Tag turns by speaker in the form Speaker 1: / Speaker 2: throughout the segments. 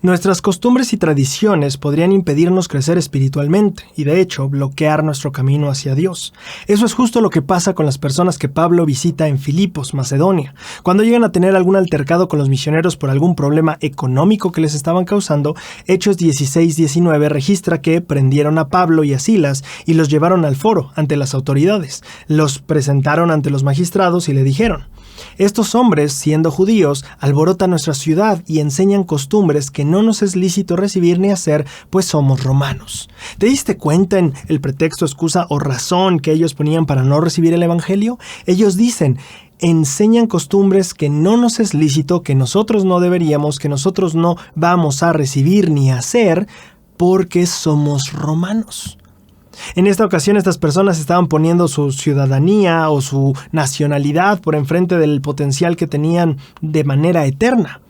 Speaker 1: Nuestras costumbres y tradiciones podrían impedirnos crecer espiritualmente y, de hecho, bloquear nuestro camino hacia Dios. Eso es justo lo que pasa con las personas que Pablo visita en Filipos, Macedonia. Cuando llegan a tener algún altercado con los misioneros por algún problema económico que les estaban causando, Hechos 16:19 registra que prendieron a Pablo y a Silas y los llevaron al foro ante las autoridades. Los presentaron ante los magistrados y le dijeron: estos hombres, siendo judíos, alborotan nuestra ciudad y enseñan costumbres que no nos es lícito recibir ni hacer, pues somos romanos. ¿Te diste cuenta en el pretexto, excusa o razón que ellos ponían para no recibir el evangelio? Ellos dicen: enseñan costumbres que no nos es lícito, que nosotros no deberíamos, que nosotros no vamos a recibir ni hacer, porque somos romanos. En esta ocasión estas personas estaban poniendo su ciudadanía o su nacionalidad por enfrente del potencial que tenían de manera eterna.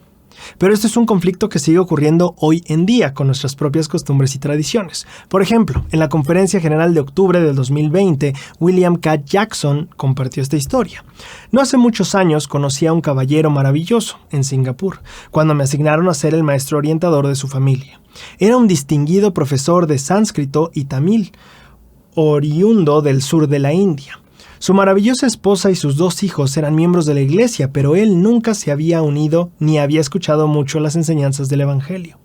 Speaker 1: Pero este es un conflicto que sigue ocurriendo hoy en día con nuestras propias costumbres y tradiciones. Por ejemplo, en la Conferencia General de octubre del 2020, William K. Jackson compartió esta historia. No hace muchos años conocí a un caballero maravilloso en Singapur, cuando me asignaron a ser el maestro orientador de su familia. Era un distinguido profesor de sánscrito y tamil, oriundo del sur de la India. Su maravillosa esposa y sus 2 hijos eran miembros de la iglesia, pero él nunca se había unido ni había escuchado mucho las enseñanzas del evangelio.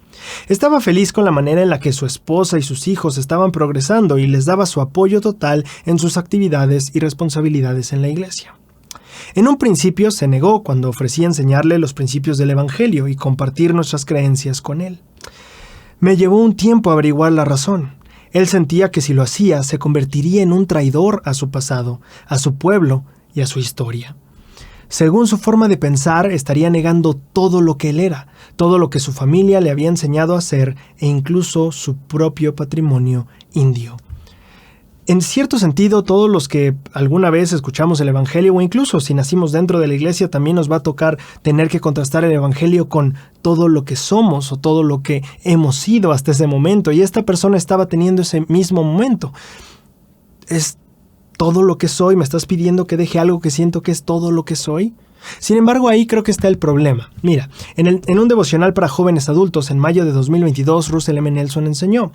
Speaker 1: Estaba feliz con la manera en la que su esposa y sus hijos estaban progresando y les daba su apoyo total en sus actividades y responsabilidades en la iglesia. En un principio se negó cuando ofrecí enseñarle los principios del evangelio y compartir nuestras creencias con él. Me llevó un tiempo averiguar la razón. Él sentía que si lo hacía, se convertiría en un traidor a su pasado, a su pueblo y a su historia. Según su forma de pensar, estaría negando todo lo que él era, todo lo que su familia le había enseñado a hacer e incluso su propio patrimonio indio. En cierto sentido, todos los que alguna vez escuchamos el evangelio, o incluso si nacimos dentro de la iglesia, también nos va a tocar tener que contrastar el evangelio con todo lo que somos o todo lo que hemos sido hasta ese momento. Y esta persona estaba teniendo ese mismo momento. ¿Es todo lo que soy? ¿Me estás pidiendo que deje algo que siento que es todo lo que soy? Sin embargo, ahí creo que está el problema. Mira, en un devocional para jóvenes adultos en mayo de 2022, Russell M. Nelson enseñó: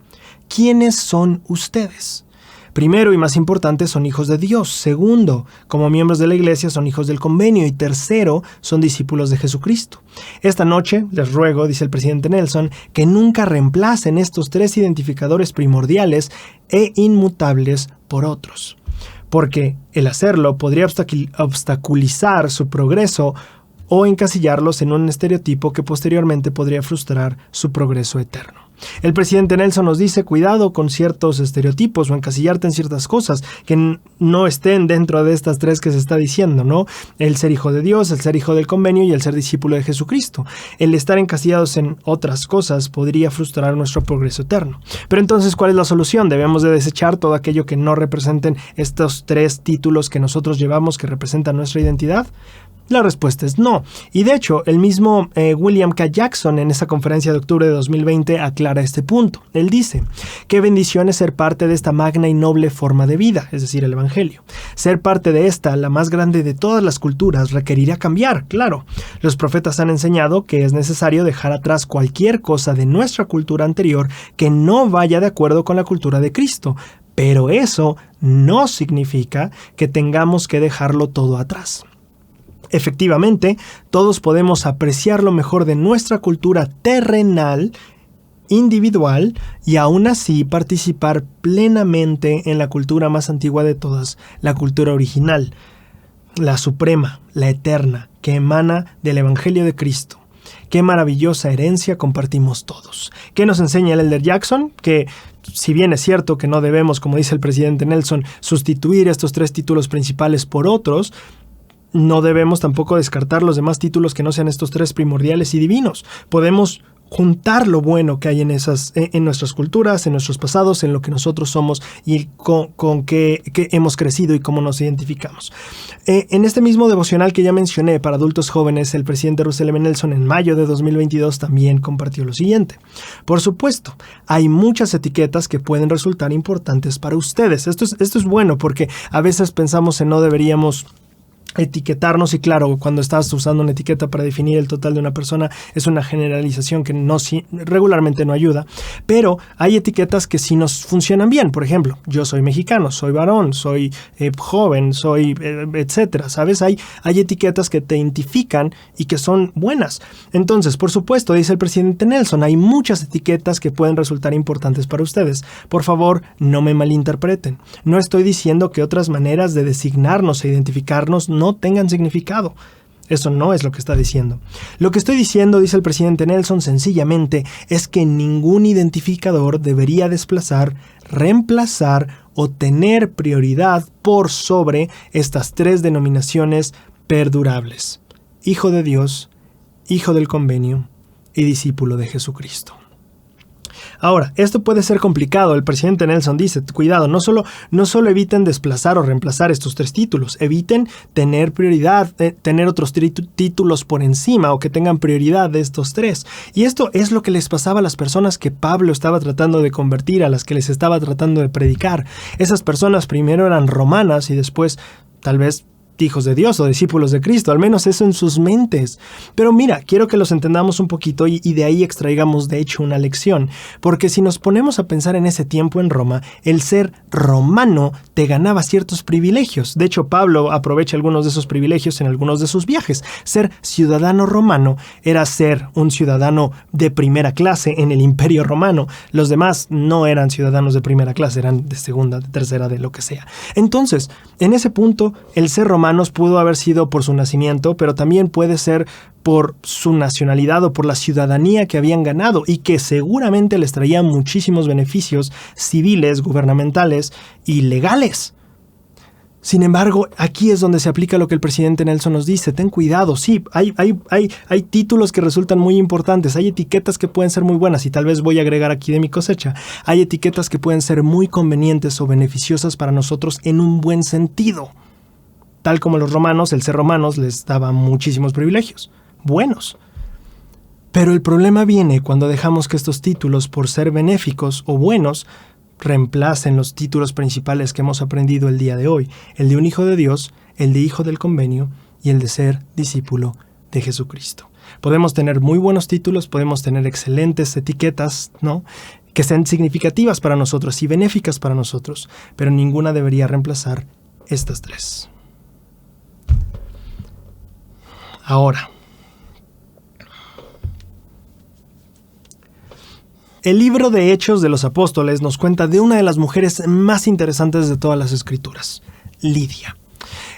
Speaker 1: ¿quiénes son ustedes? Primero y más importante, son hijos de Dios. Segundo, como miembros de la iglesia, son hijos del convenio. Y tercero, son discípulos de Jesucristo. Esta noche les ruego, dice el presidente Nelson, que nunca reemplacen estos 3 identificadores primordiales e inmutables por otros, porque el hacerlo podría obstaculizar su progreso o encasillarlos en un estereotipo que posteriormente podría frustrar su progreso eterno. El presidente Nelson nos dice: cuidado con ciertos estereotipos o encasillarte en ciertas cosas que no estén dentro de estas 3 que se está diciendo, ¿no? El ser hijo de Dios, el ser hijo del convenio y el ser discípulo de Jesucristo. El estar encasillados en otras cosas podría frustrar nuestro progreso eterno. Pero entonces, ¿cuál es la solución? ¿Debemos de desechar todo aquello que no representen estos 3 títulos que nosotros llevamos que representan nuestra identidad? La respuesta es no. Y de hecho, el mismo William K. Jackson en esa conferencia de octubre de 2020 aclara este punto. Él dice: qué bendición es ser parte de esta magna y noble forma de vida, es decir, el evangelio. Ser parte de esta, la más grande de todas las culturas, requerirá cambiar, claro. Los profetas han enseñado que es necesario dejar atrás cualquier cosa de nuestra cultura anterior que no vaya de acuerdo con la cultura de Cristo. Pero eso no significa que tengamos que dejarlo todo atrás. Efectivamente, todos podemos apreciar lo mejor de nuestra cultura terrenal, individual, y aún así participar plenamente en la cultura más antigua de todas, la cultura original, la suprema, la eterna, que emana del Evangelio de Cristo. Qué maravillosa herencia compartimos todos. ¿Qué nos enseña el Elder Jackson? Que si bien es cierto que no debemos, como dice el presidente Nelson, sustituir estos 3 títulos principales por otros, no debemos tampoco descartar los demás títulos que no sean estos 3 primordiales y divinos. Podemos juntar lo bueno que hay en nuestras culturas, en nuestros pasados, en lo que nosotros somos y con que hemos crecido y cómo nos identificamos. En este mismo devocional que ya mencioné para adultos jóvenes, el presidente Russell M. Nelson en mayo de 2022 también compartió lo siguiente: por supuesto, hay muchas etiquetas que pueden resultar importantes para ustedes. Esto es bueno porque a veces pensamos en no deberíamos etiquetarnos, y claro, cuando estás usando una etiqueta para definir el total de una persona es una generalización que regularmente no ayuda, pero hay etiquetas que sí nos funcionan bien. Por ejemplo, yo soy mexicano, soy varón, soy joven, soy etcétera, ¿sabes? Hay etiquetas que te identifican y que son buenas. Entonces, por supuesto, dice el presidente Nelson, hay muchas etiquetas que pueden resultar importantes para ustedes. Por favor, no me malinterpreten. No estoy diciendo que otras maneras de designarnos e identificarnos no tengan significado. Eso no es lo que está diciendo. Lo que estoy diciendo, dice el presidente Nelson, sencillamente es que ningún identificador debería desplazar, reemplazar o tener prioridad por sobre estas tres denominaciones perdurables: Hijo de Dios, Hijo del Convenio y discípulo de Jesucristo. Ahora, esto puede ser complicado. El presidente Nelson dice, cuidado, no solo eviten desplazar o reemplazar estos tres títulos, eviten tener prioridad, tener otros títulos por encima o que tengan prioridad de estos tres. Y esto es lo que les pasaba a las personas que Pablo estaba tratando de convertir, a las que les estaba tratando de predicar. Esas personas primero eran romanas y después tal vez hijos de Dios o discípulos de Cristo, al menos eso en sus mentes. Pero mira, quiero que los entendamos un poquito y de ahí extraigamos de hecho una lección, porque si nos ponemos a pensar en ese tiempo en Roma, el ser romano te ganaba ciertos privilegios. De hecho, Pablo aprovecha algunos de esos privilegios en algunos de sus viajes. Ser ciudadano romano era ser un ciudadano de primera clase en el Imperio Romano. Los demás no eran ciudadanos de primera clase, eran de segunda, de tercera, de lo que sea. Entonces, en ese punto, el ser romano pudo haber sido por su nacimiento, pero también puede ser por su nacionalidad o por la ciudadanía que habían ganado y que seguramente les traía muchísimos beneficios civiles, gubernamentales y legales. Sin embargo, aquí es donde se aplica lo que el presidente Nelson nos dice. Ten cuidado, sí, hay títulos que resultan muy importantes, hay etiquetas que pueden ser muy buenas y tal vez voy a agregar aquí de mi cosecha. Hay etiquetas que pueden ser muy convenientes o beneficiosas para nosotros en un buen sentido. Tal como los romanos, el ser romanos les daba muchísimos privilegios, buenos. Pero el problema viene cuando dejamos que estos títulos, por ser benéficos o buenos, reemplacen los títulos principales que hemos aprendido el día de hoy, el de un hijo de Dios, el de hijo del convenio y el de ser discípulo de Jesucristo. Podemos tener muy buenos títulos, podemos tener excelentes etiquetas, ¿no?, que sean significativas para nosotros y benéficas para nosotros, pero ninguna debería reemplazar estas tres. Ahora, el libro de Hechos de los Apóstoles nos cuenta de una de las mujeres más interesantes de todas las Escrituras, Lidia.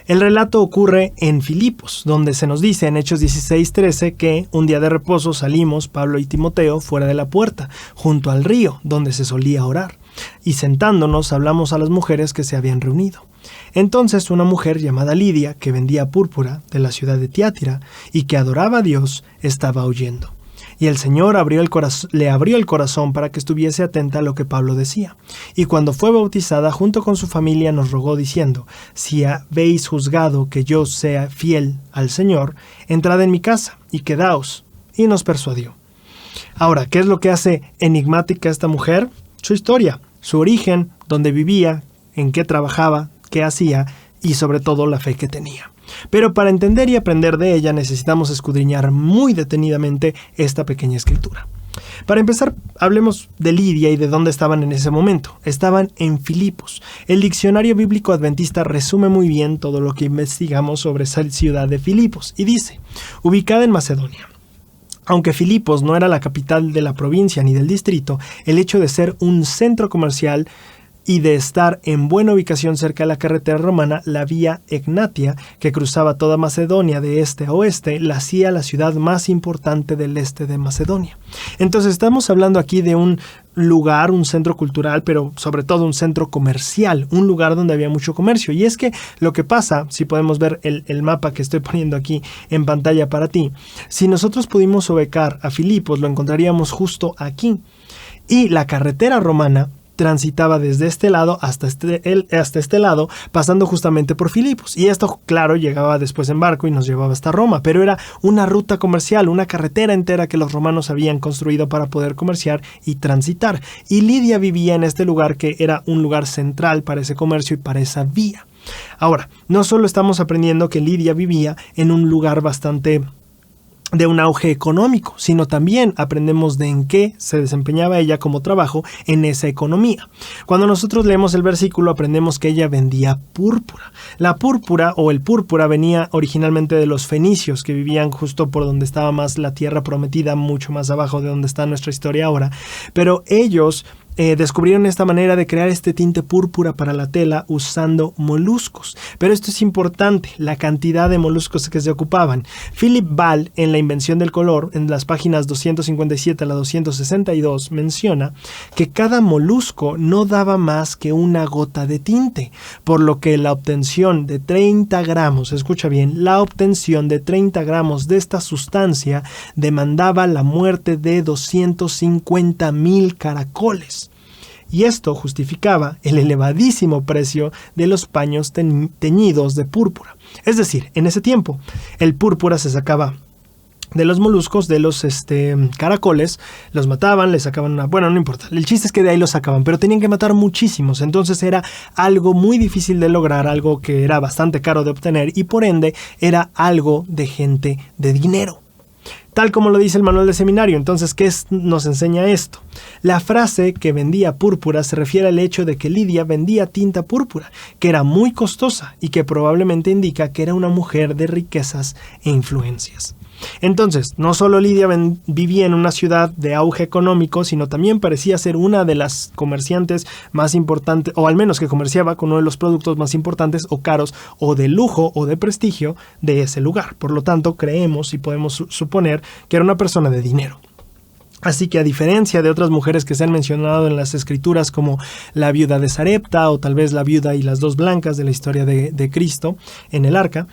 Speaker 1: El relato ocurre en Filipos, donde se nos dice en Hechos 16:13 que un día de reposo salimos, Pablo y Timoteo, fuera de la puerta, junto al río, donde se solía orar, y sentándonos hablamos a las mujeres que se habían reunido. Entonces una mujer llamada Lidia, que vendía púrpura de la ciudad de Tiatira y que adoraba a Dios, estaba oyendo. Y el Señor le abrió el corazón para que estuviese atenta a lo que Pablo decía. Y cuando fue bautizada, junto con su familia, nos rogó diciendo: si habéis juzgado que yo sea fiel al Señor, entrad en mi casa y quedaos. Y nos persuadió. Ahora, ¿qué es lo que hace enigmática a esta mujer? Su historia, su origen, dónde vivía, en qué trabajaba, qué hacía y sobre todo la fe que tenía. Pero para entender y aprender de ella necesitamos escudriñar muy detenidamente esta pequeña escritura. Para empezar, hablemos de Lidia y de dónde estaban en ese momento. Estaban en Filipos. El diccionario bíblico adventista resume muy bien todo lo que investigamos sobre esa ciudad de Filipos y dice: ubicada en Macedonia. Aunque Filipos no era la capital de la provincia ni del distrito, el hecho de ser un centro comercial y de estar en buena ubicación cerca de la carretera romana, la vía Egnatia, que cruzaba toda Macedonia de este a oeste, la hacía la ciudad más importante del este de Macedonia. Entonces estamos hablando aquí de un lugar, un centro cultural, pero sobre todo un centro comercial, un lugar donde había mucho comercio. Y es que lo que pasa, si podemos ver el mapa que estoy poniendo aquí en pantalla para ti, si nosotros pudimos ubicar a Filipos, lo encontraríamos justo aquí. Y la carretera romana transitaba desde este lado hasta este lado, pasando justamente por Filipos. Y esto, claro, llegaba después en barco y nos llevaba hasta Roma, pero era una ruta comercial, una carretera entera que los romanos habían construido para poder comerciar y transitar. Y Lidia vivía en este lugar que era un lugar central para ese comercio y para esa vía. Ahora, no solo estamos aprendiendo que Lidia vivía en un lugar bastante de un auge económico, sino también aprendemos de en qué se desempeñaba ella como trabajo en esa economía. Cuando nosotros leemos el versículo aprendemos que ella vendía púrpura. La púrpura o el púrpura venía originalmente de los fenicios que vivían justo por donde estaba más la tierra prometida, mucho más abajo de donde está nuestra historia ahora, pero ellos descubrieron esta manera de crear este tinte púrpura para la tela usando moluscos. Pero esto es importante, la cantidad de moluscos que se ocupaban. Philip Ball, en La invención del color, en las páginas 257 a la 262, menciona que cada molusco no daba más que una gota de tinte, por lo que la obtención de 30 gramos, escucha bien, la obtención de 30 gramos de esta sustancia demandaba la muerte de 250,000 caracoles. Y esto justificaba el elevadísimo precio de los paños teñidos de púrpura. Es decir, en ese tiempo, el púrpura se sacaba de los moluscos, de los caracoles, los mataban, les sacaban una... Bueno, no importa, el chiste es que de ahí los sacaban, pero tenían que matar muchísimos, entonces era algo muy difícil de lograr, algo que era bastante caro de obtener y por ende era algo de gente de dinero. Tal como lo dice el manual de seminario. Entonces, ¿qué nos enseña esto? La frase que vendía púrpura se refiere al hecho de que Lidia vendía tinta púrpura, que era muy costosa y que probablemente indica que era una mujer de riquezas e influencias. Entonces, no solo Lidia vivía en una ciudad de auge económico, sino también parecía ser una de las comerciantes más importantes, o al menos que comerciaba con uno de los productos más importantes o caros o de lujo o de prestigio de ese lugar. Por lo tanto, creemos y podemos suponer que era una persona de dinero. Así que a diferencia de otras mujeres que se han mencionado en las escrituras como la viuda de Sarepta o tal vez la viuda y las dos blancas de la historia de Cristo en el arca,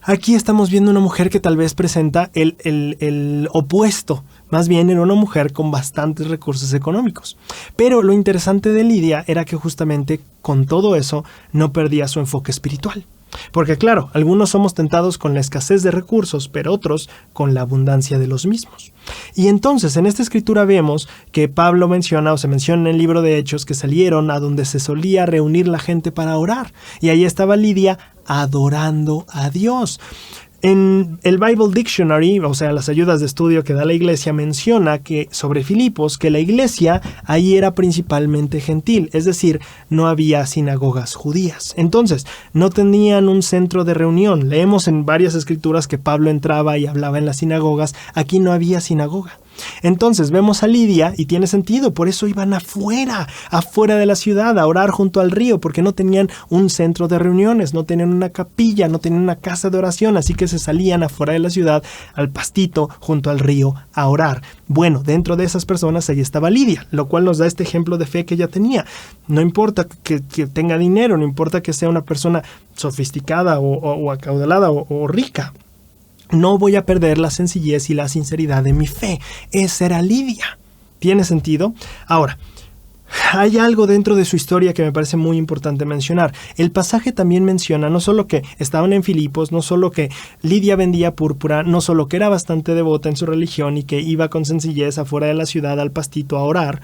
Speaker 1: aquí estamos viendo una mujer que tal vez presenta el opuesto. Más bien era una mujer con bastantes recursos económicos. Pero lo interesante de Lidia era que justamente con todo eso no perdía su enfoque espiritual. Porque claro, algunos somos tentados con la escasez de recursos, pero otros con la abundancia de los mismos. Y entonces en esta escritura vemos que Pablo menciona, o se menciona en el libro de Hechos, que salieron a donde se solía reunir la gente para orar. Y ahí estaba Lidia adorando a Dios. En el Bible Dictionary, o sea, las ayudas de estudio que da la iglesia, menciona que sobre Filipos, que la iglesia ahí era principalmente gentil, es decir, no había sinagogas judías. Entonces, no tenían un centro de reunión. Leemos en varias escrituras que Pablo entraba y hablaba en las sinagogas. Aquí no había sinagoga. Entonces vemos a Lidia y tiene sentido, por eso iban afuera de la ciudad a orar junto al río, porque no tenían un centro de reuniones, no tenían una capilla, no tenían una casa de oración, así que se salían afuera de la ciudad al pastito junto al río a orar. Bueno, dentro de esas personas ahí estaba Lidia, lo cual nos da este ejemplo de fe que ella tenía. No importa que tenga dinero, no importa que sea una persona sofisticada o acaudalada o rica. No voy a perder la sencillez y la sinceridad de mi fe. Esa era Lidia. ¿Tiene sentido? Ahora, hay algo dentro de su historia que me parece muy importante mencionar. El pasaje también menciona no solo que estaban en Filipos, no solo que Lidia vendía púrpura, no solo que era bastante devota en su religión y que iba con sencillez afuera de la ciudad al pastito a orar,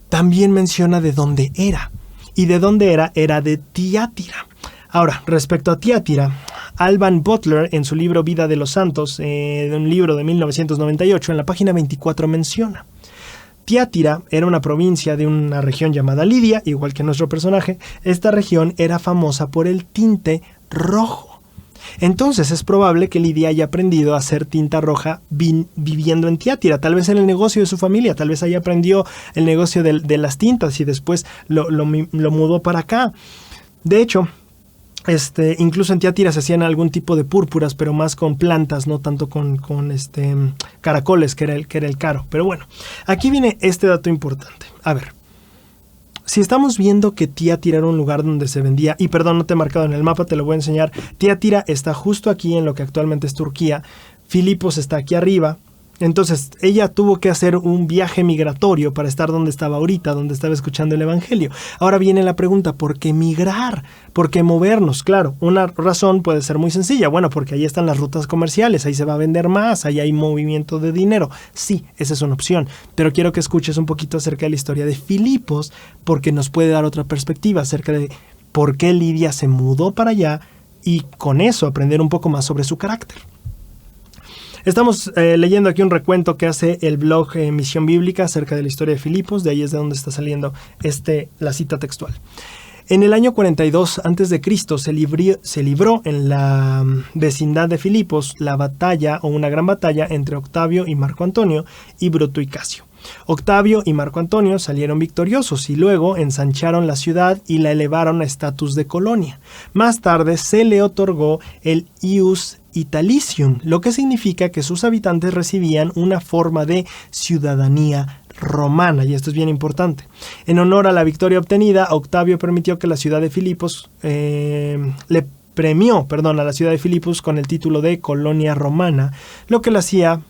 Speaker 1: también menciona de dónde era. Y de dónde era de Tiatira. Ahora, respecto a Tiatira, Alban Butler, en su libro Vida de los Santos, de un libro de 1998, en la página 24 menciona: Tiatira era una provincia de una región llamada Lidia, igual que nuestro personaje. Esta región era famosa por el tinte rojo. Entonces es probable que Lidia haya aprendido a hacer tinta roja viviendo en Tiatira, tal vez en el negocio de su familia, tal vez ahí aprendió el negocio de las tintas y después lo mudó para acá. De hecho, incluso en Tiatira se hacían algún tipo de púrpuras, pero más con plantas, no tanto con caracoles, que era el caro. Pero bueno, aquí viene este dato importante. A ver, si estamos viendo que Tiatira era un lugar donde se vendía, y perdón, no te he marcado en el mapa, te lo voy a enseñar. Tiatira está justo aquí en lo que actualmente es Turquía. Filipos está aquí arriba. Entonces ella tuvo que hacer un viaje migratorio para estar donde estaba ahorita, donde estaba escuchando el evangelio. Ahora viene la pregunta, ¿por qué migrar? ¿Por qué movernos? Claro, una razón puede ser muy sencilla. Bueno, porque ahí están las rutas comerciales, ahí se va a vender más, ahí hay movimiento de dinero. Sí, esa es una opción, pero quiero que escuches un poquito acerca de la historia de Filipos, porque nos puede dar otra perspectiva acerca de por qué Lidia se mudó para allá y con eso aprender un poco más sobre su carácter. Estamos leyendo aquí un recuento que hace el blog Misión Bíblica acerca de la historia de Filipos, de ahí es de donde está saliendo la cita textual. En el año 42 a.C. se libró en la vecindad de Filipos la batalla o una gran batalla entre Octavio y Marco Antonio y Bruto y Casio. Octavio y Marco Antonio salieron victoriosos y luego ensancharon la ciudad y la elevaron a estatus de colonia. Más tarde se le otorgó el ius Italicium, lo que significa que sus habitantes recibían una forma de ciudadanía romana, y esto es bien importante. En honor a la victoria obtenida, Octavio permitió que la ciudad de Filipos premió a la ciudad de Filipos con el título de colonia romana, lo que la hacía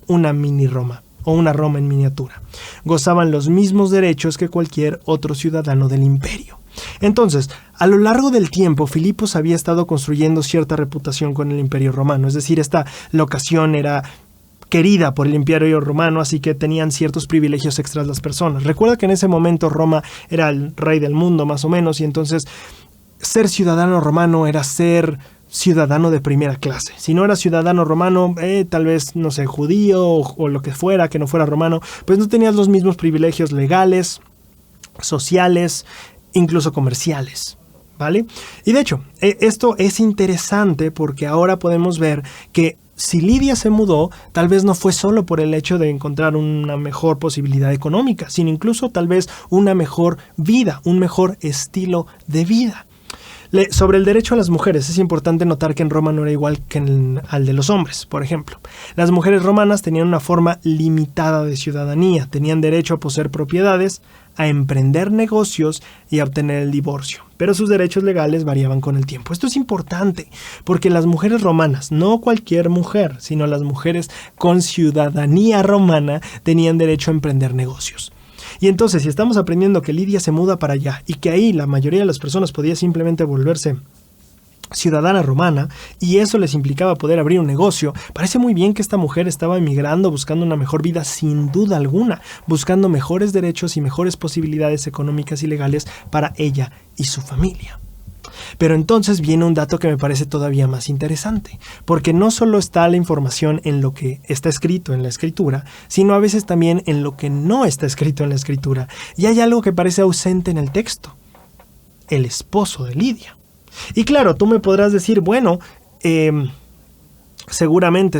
Speaker 1: una mini Roma o una Roma en miniatura. Gozaban los mismos derechos que cualquier otro ciudadano del imperio. Entonces, a lo largo del tiempo, Filipos había estado construyendo cierta reputación con el imperio romano, es decir, esta locación era querida por el imperio romano, así que tenían ciertos privilegios extras las personas. Recuerda que en ese momento Roma era el rey del mundo, más o menos, y entonces ser ciudadano romano era ser ciudadano de primera clase. Si no eras ciudadano romano, tal vez, no sé, judío o lo que fuera, que no fuera romano, pues no tenías los mismos privilegios legales, sociales, incluso comerciales, ¿vale? Y de hecho, esto es interesante porque ahora podemos ver que si Lidia se mudó, tal vez no fue solo por el hecho de encontrar una mejor posibilidad económica, sino incluso tal vez una mejor vida, un mejor estilo de vida. Sobre el derecho a las mujeres, es importante notar que en Roma no era igual que al de los hombres, por ejemplo. Las mujeres romanas tenían una forma limitada de ciudadanía, tenían derecho a poseer propiedades, a emprender negocios y a obtener el divorcio, pero sus derechos legales variaban con el tiempo. Esto es importante porque las mujeres romanas, no cualquier mujer, sino las mujeres con ciudadanía romana, tenían derecho a emprender negocios. Y entonces, si estamos aprendiendo que Lidia se muda para allá y que ahí la mayoría de las personas podía simplemente volverse ciudadana romana y eso les implicaba poder abrir un negocio, parece muy bien que esta mujer estaba emigrando buscando una mejor vida sin duda alguna, buscando mejores derechos y mejores posibilidades económicas y legales para ella y su familia. Pero entonces viene un dato que me parece todavía más interesante, porque no solo está la información en lo que está escrito en la escritura, sino a veces también en lo que no está escrito en la escritura, y hay algo que parece ausente en el texto: el esposo de Lidia. Y claro, tú me podrás decir, bueno, seguramente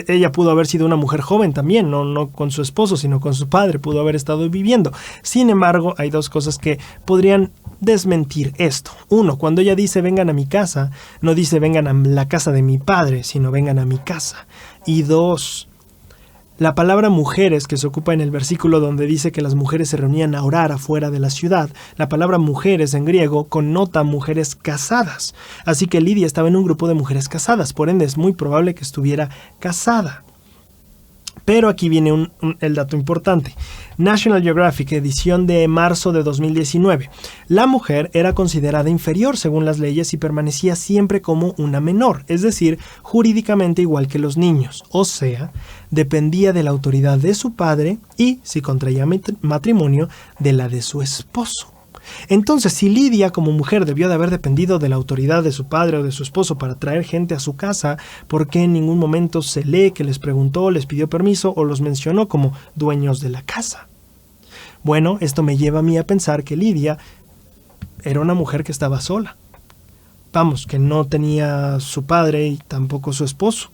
Speaker 1: ella pudo haber sido una mujer joven también, no con su esposo, sino con su padre, pudo haber estado viviendo. Sin embargo, hay dos cosas que podrían desmentir esto. Uno, cuando ella dice vengan a mi casa, no dice vengan a la casa de mi padre, sino vengan a mi casa. Y dos, la palabra mujeres que se ocupa en el versículo donde dice que las mujeres se reunían a orar afuera de la ciudad, la palabra mujeres en griego connota mujeres casadas. Así que Lidia estaba en un grupo de mujeres casadas, por ende es muy probable que estuviera casada. Pero aquí viene el dato importante. National Geographic, edición de marzo de 2019. La mujer era considerada inferior según las leyes y permanecía siempre como una menor, es decir, jurídicamente igual que los niños. O sea, dependía de la autoridad de su padre y, si contraía matrimonio, de la de su esposo. Entonces, si Lidia como mujer debió de haber dependido de la autoridad de su padre o de su esposo para traer gente a su casa, ¿por qué en ningún momento se lee que les preguntó, les pidió permiso o los mencionó como dueños de la casa? Bueno, esto me lleva a mí a pensar que Lidia era una mujer que estaba sola. Vamos, que no tenía su padre y tampoco su esposo.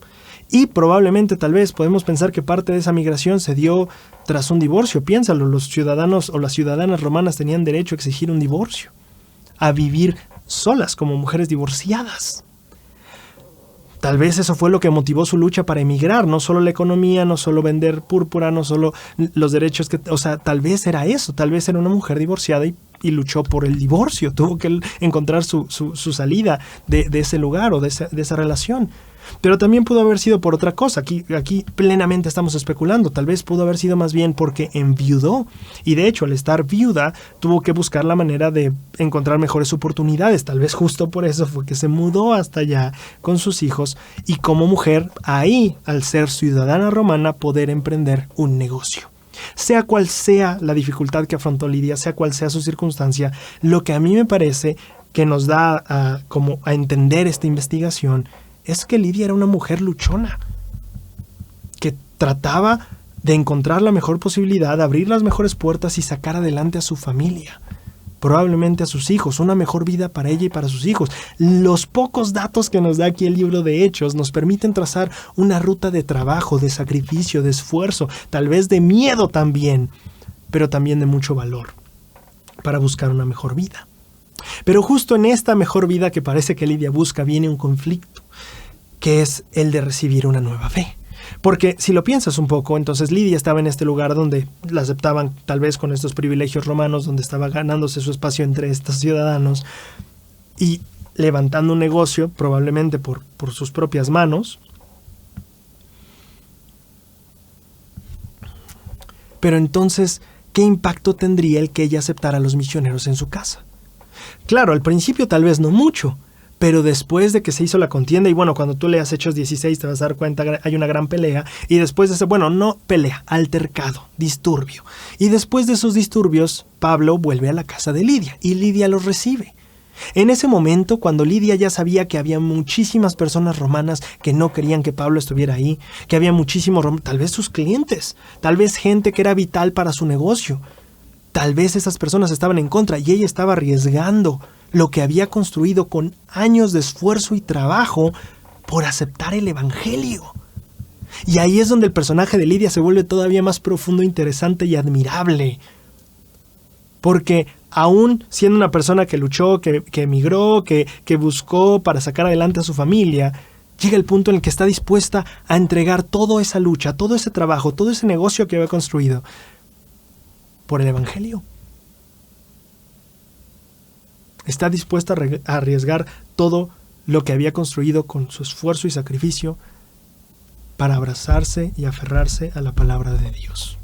Speaker 1: Y probablemente, tal vez, podemos pensar que parte de esa migración se dio tras un divorcio. Piénsalo, los ciudadanos o las ciudadanas romanas tenían derecho a exigir un divorcio, a vivir solas como mujeres divorciadas. Tal vez eso fue lo que motivó su lucha para emigrar, no solo la economía, no solo vender púrpura, no solo los derechos tal vez era eso, tal vez era una mujer divorciada y luchó por el divorcio, tuvo que encontrar su salida de ese lugar o de esa relación. Pero también pudo haber sido por otra cosa. Aquí plenamente estamos especulando. Tal vez pudo haber sido más bien porque enviudó. Y de hecho, al estar viuda, tuvo que buscar la manera de encontrar mejores oportunidades. Tal vez justo por eso fue que se mudó hasta allá con sus hijos. Y como mujer, ahí, al ser ciudadana romana, poder emprender un negocio. Sea cual sea la dificultad que afrontó Lidia, sea cual sea su circunstancia, lo que a mí me parece que nos da como a entender esta investigación es que Lidia era una mujer luchona, que trataba de encontrar la mejor posibilidad, abrir las mejores puertas y sacar adelante a su familia, probablemente a sus hijos, una mejor vida para ella y para sus hijos. Los pocos datos que nos da aquí el libro de Hechos nos permiten trazar una ruta de trabajo, de sacrificio, de esfuerzo, tal vez de miedo también, pero también de mucho valor para buscar una mejor vida. Pero justo en esta mejor vida que parece que Lidia busca viene un conflicto, que es el de recibir una nueva fe. Porque si lo piensas un poco, entonces Lidia estaba en este lugar donde la aceptaban tal vez con estos privilegios romanos, donde estaba ganándose su espacio entre estos ciudadanos y levantando un negocio, probablemente por sus propias manos. Pero entonces, ¿qué impacto tendría el que ella aceptara a los misioneros en su casa? Claro, al principio tal vez no mucho, pero después de que se hizo la contienda, y bueno, cuando tú leas Hechos 16 te vas a dar cuenta, hay una gran pelea, y después de ese, bueno, no pelea, altercado, disturbio. Y después de esos disturbios, Pablo vuelve a la casa de Lidia, y Lidia los recibe. En ese momento, cuando Lidia ya sabía que había muchísimas personas romanas que no querían que Pablo estuviera ahí, que había muchísimos, tal vez sus clientes, tal vez gente que era vital para su negocio, tal vez esas personas estaban en contra, y ella estaba arriesgando lo que había construido con años de esfuerzo y trabajo por aceptar el evangelio. Y ahí es donde el personaje de Lidia se vuelve todavía más profundo, interesante y admirable. Porque aún siendo una persona que luchó, que emigró, que buscó para sacar adelante a su familia, llega el punto en el que está dispuesta a entregar toda esa lucha, todo ese trabajo, todo ese negocio que había construido por el evangelio. Está dispuesta a arriesgar todo lo que había construido con su esfuerzo y sacrificio para abrazarse y aferrarse a la palabra de Dios.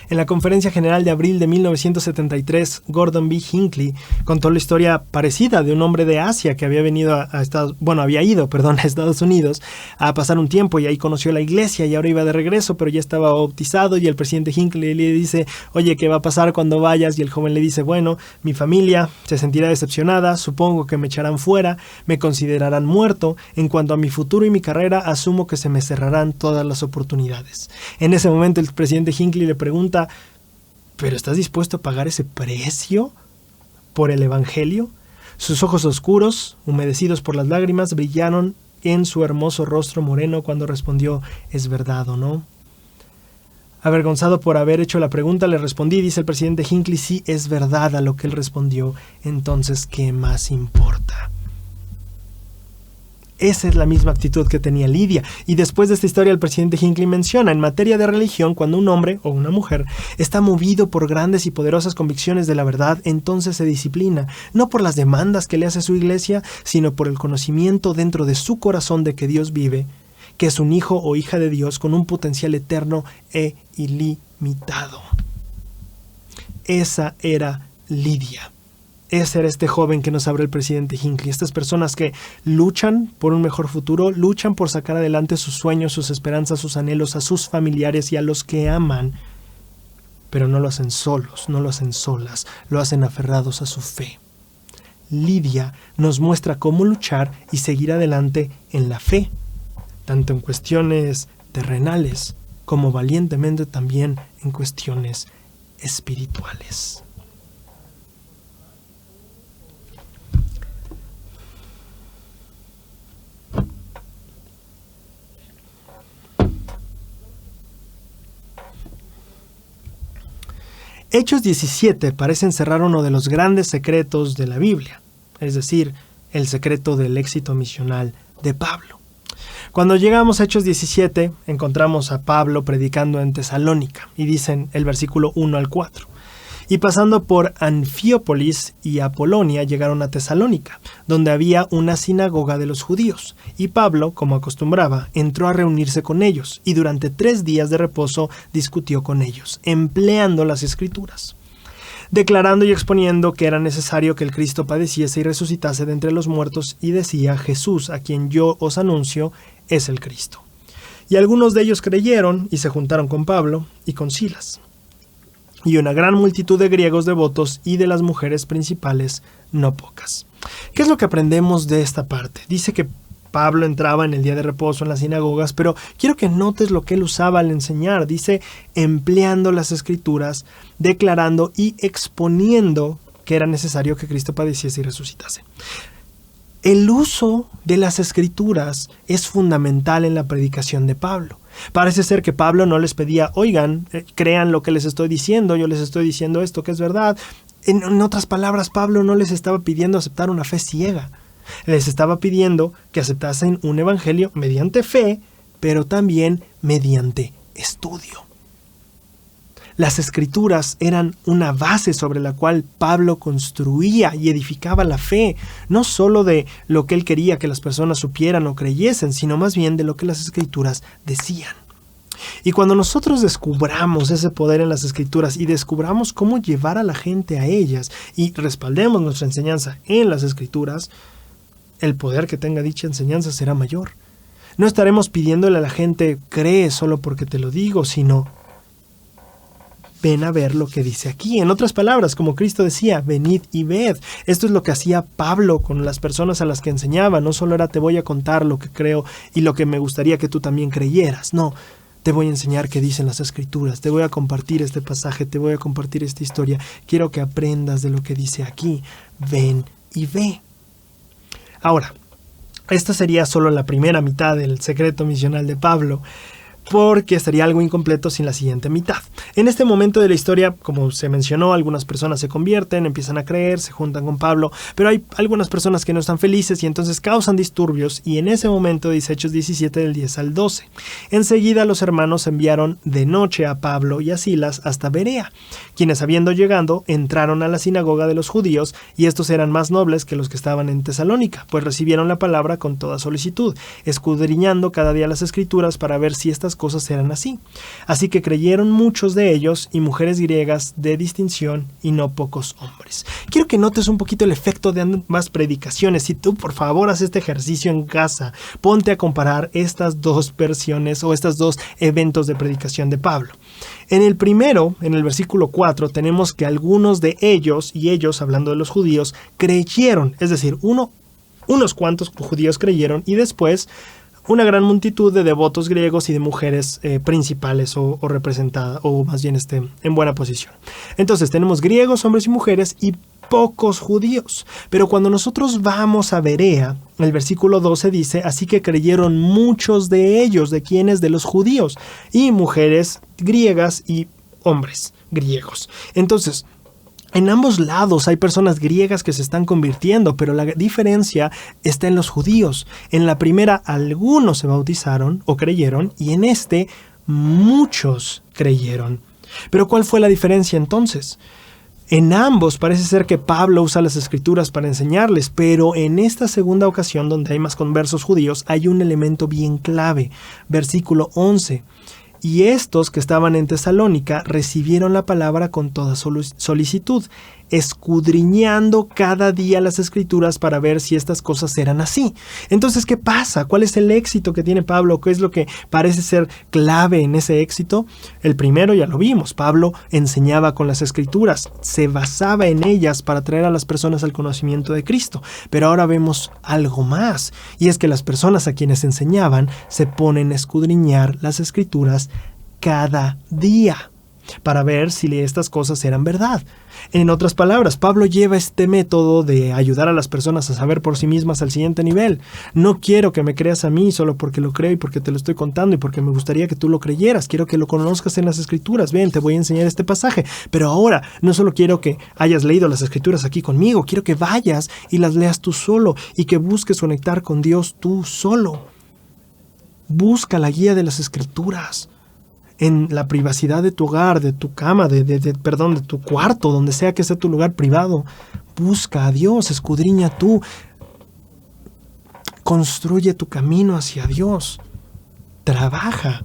Speaker 1: En la Conferencia General de abril de 1973, Gordon B. Hinckley contó la historia parecida de un hombre de Asia que había venido a Estados Unidos a pasar un tiempo, y ahí conoció la iglesia y ahora iba de regreso, pero ya estaba bautizado, y el presidente Hinckley le dice: oye, ¿qué va a pasar cuando vayas? Y el joven le dice: bueno, mi familia se sentirá decepcionada, supongo que me echarán fuera, me considerarán muerto, en cuanto a mi futuro y mi carrera, asumo que se me cerrarán todas las oportunidades. En ese momento el presidente Hinckley le pregunta: ¿pero estás dispuesto a pagar ese precio por el evangelio? Sus ojos oscuros, humedecidos por las lágrimas, brillaron en su hermoso rostro moreno cuando respondió: ¿es verdad o no? Avergonzado por haber hecho la pregunta, le respondí, dice el presidente Hinckley: sí, es verdad, a lo que él respondió: entonces, ¿qué más importa? Esa es la misma actitud que tenía Lidia. Y después de esta historia, el presidente Hinckley menciona: en materia de religión, cuando un hombre o una mujer está movido por grandes y poderosas convicciones de la verdad, entonces se disciplina, no por las demandas que le hace su iglesia, sino por el conocimiento dentro de su corazón de que Dios vive, que es un hijo o hija de Dios con un potencial eterno e ilimitado. Esa era Lidia. Ese era este joven que nos abre el presidente Hinckley. Estas personas que luchan por un mejor futuro, luchan por sacar adelante sus sueños, sus esperanzas, sus anhelos a sus familiares y a los que aman, pero no lo hacen solos, no lo hacen solas, lo hacen aferrados a su fe. Lidia nos muestra cómo luchar y seguir adelante en la fe, tanto en cuestiones terrenales como valientemente también en cuestiones espirituales. Hechos 17 parece encerrar uno de los grandes secretos de la Biblia, es decir, el secreto del éxito misional de Pablo. Cuando llegamos a Hechos 17, encontramos a Pablo predicando en Tesalónica, y dicen el versículo 1 al 4. Y pasando por Anfípolis y Apolonia llegaron a Tesalónica, donde había una sinagoga de los judíos, y Pablo, como acostumbraba, entró a reunirse con ellos, y durante 3 días de reposo discutió con ellos, empleando las Escrituras, declarando y exponiendo que era necesario que el Cristo padeciese y resucitase de entre los muertos, y decía: Jesús, a quien yo os anuncio, es el Cristo. Y algunos de ellos creyeron y se juntaron con Pablo y con Silas. Y una gran multitud de griegos devotos y de las mujeres principales, no pocas. ¿Qué es lo que aprendemos de esta parte? Dice que Pablo entraba en el día de reposo en las sinagogas, pero quiero que notes lo que él usaba al enseñar. Dice, empleando las escrituras, declarando y exponiendo que era necesario que Cristo padeciese y resucitase. El uso de las escrituras es fundamental en la predicación de Pablo. Parece ser que Pablo no les pedía, oigan, crean lo que les estoy diciendo, yo les estoy diciendo esto que es verdad. En otras palabras, Pablo no les estaba pidiendo aceptar una fe ciega. Les estaba pidiendo que aceptasen un evangelio mediante fe, pero también mediante estudio. Las escrituras eran una base sobre la cual Pablo construía y edificaba la fe, no solo de lo que él quería que las personas supieran o creyesen, sino más bien de lo que las escrituras decían. Y cuando nosotros descubramos ese poder en las escrituras y descubramos cómo llevar a la gente a ellas y respaldemos nuestra enseñanza en las escrituras, el poder que tenga dicha enseñanza será mayor. No estaremos pidiéndole a la gente, cree solo porque te lo digo, sino ven a ver lo que dice aquí. En otras palabras, como Cristo decía, venid y ved. Esto es lo que hacía Pablo con las personas a las que enseñaba. No solo era te voy a contar lo que creo y lo que me gustaría que tú también creyeras. No, te voy a enseñar qué dicen las escrituras. Te voy a compartir este pasaje, te voy a compartir esta historia. Quiero que aprendas de lo que dice aquí. Ven y ve. Ahora, esta sería solo la primera mitad del secreto misional de Pablo, porque estaría algo incompleto sin la siguiente mitad. En este momento de la historia, como se mencionó, algunas personas se convierten, empiezan a creer, se juntan con Pablo, pero hay algunas personas que no están felices y entonces causan disturbios, y en ese momento dice Hechos 17 del 10 al 12. Enseguida los hermanos enviaron de noche a Pablo y a Silas hasta Berea, quienes habiendo llegado entraron a la sinagoga de los judíos, y estos eran más nobles que los que estaban en Tesalónica, pues recibieron la palabra con toda solicitud, escudriñando cada día las escrituras para ver si estas cosas eran así. Así que creyeron muchos de ellos y mujeres griegas de distinción y no pocos hombres. Quiero que notes un poquito el efecto de ambas predicaciones. Si tú por favor haces este ejercicio en casa, ponte a comparar estas dos versiones o estos dos eventos de predicación de Pablo. En el primero, en el versículo 4, tenemos que algunos de ellos, y ellos, hablando de los judíos, creyeron, es decir, unos cuantos judíos creyeron, y después una gran multitud de devotos griegos y de mujeres principales o representadas, o más bien en buena posición. Entonces tenemos griegos, hombres y mujeres, y pocos judíos. Pero cuando nosotros vamos a Berea, el versículo 12 dice, así que creyeron muchos de ellos, ¿de quiénes? De los judíos, y mujeres griegas y hombres griegos. Entonces, en ambos lados hay personas griegas que se están convirtiendo, pero la diferencia está en los judíos. En la primera, algunos se bautizaron o creyeron, y en este, muchos creyeron. Pero ¿cuál fue la diferencia entonces? En ambos parece ser que Pablo usa las escrituras para enseñarles, pero en esta segunda ocasión, donde hay más conversos judíos, hay un elemento bien clave. Versículo 11. Y estos que estaban en Tesalónica recibieron la palabra con toda solicitud, escudriñando cada día las escrituras para ver si estas cosas eran así. Entonces, ¿qué pasa? ¿Cuál es el éxito que tiene Pablo? ¿Qué es lo que parece ser clave en ese éxito? El primero ya lo vimos. Pablo enseñaba con las escrituras, se basaba en ellas para traer a las personas al conocimiento de Cristo. Pero ahora vemos algo más, y es que las personas a quienes enseñaban se ponen a escudriñar las escrituras cada día para ver si estas cosas eran verdad. En otras palabras, Pablo lleva este método de ayudar a las personas a saber por sí mismas al siguiente nivel. No quiero que me creas a mí solo porque lo creo y porque te lo estoy contando y porque me gustaría que tú lo creyeras. Quiero que lo conozcas en las escrituras. Ven, te voy a enseñar este pasaje. Pero ahora, no solo quiero que hayas leído las escrituras aquí conmigo, quiero que vayas y las leas tú solo y que busques conectar con Dios tú solo. Busca la guía de las escrituras en la privacidad de tu hogar, de tu cama, de tu cuarto, donde sea que sea tu lugar privado. Busca a Dios, escudriña tú, construye tu camino hacia Dios, trabaja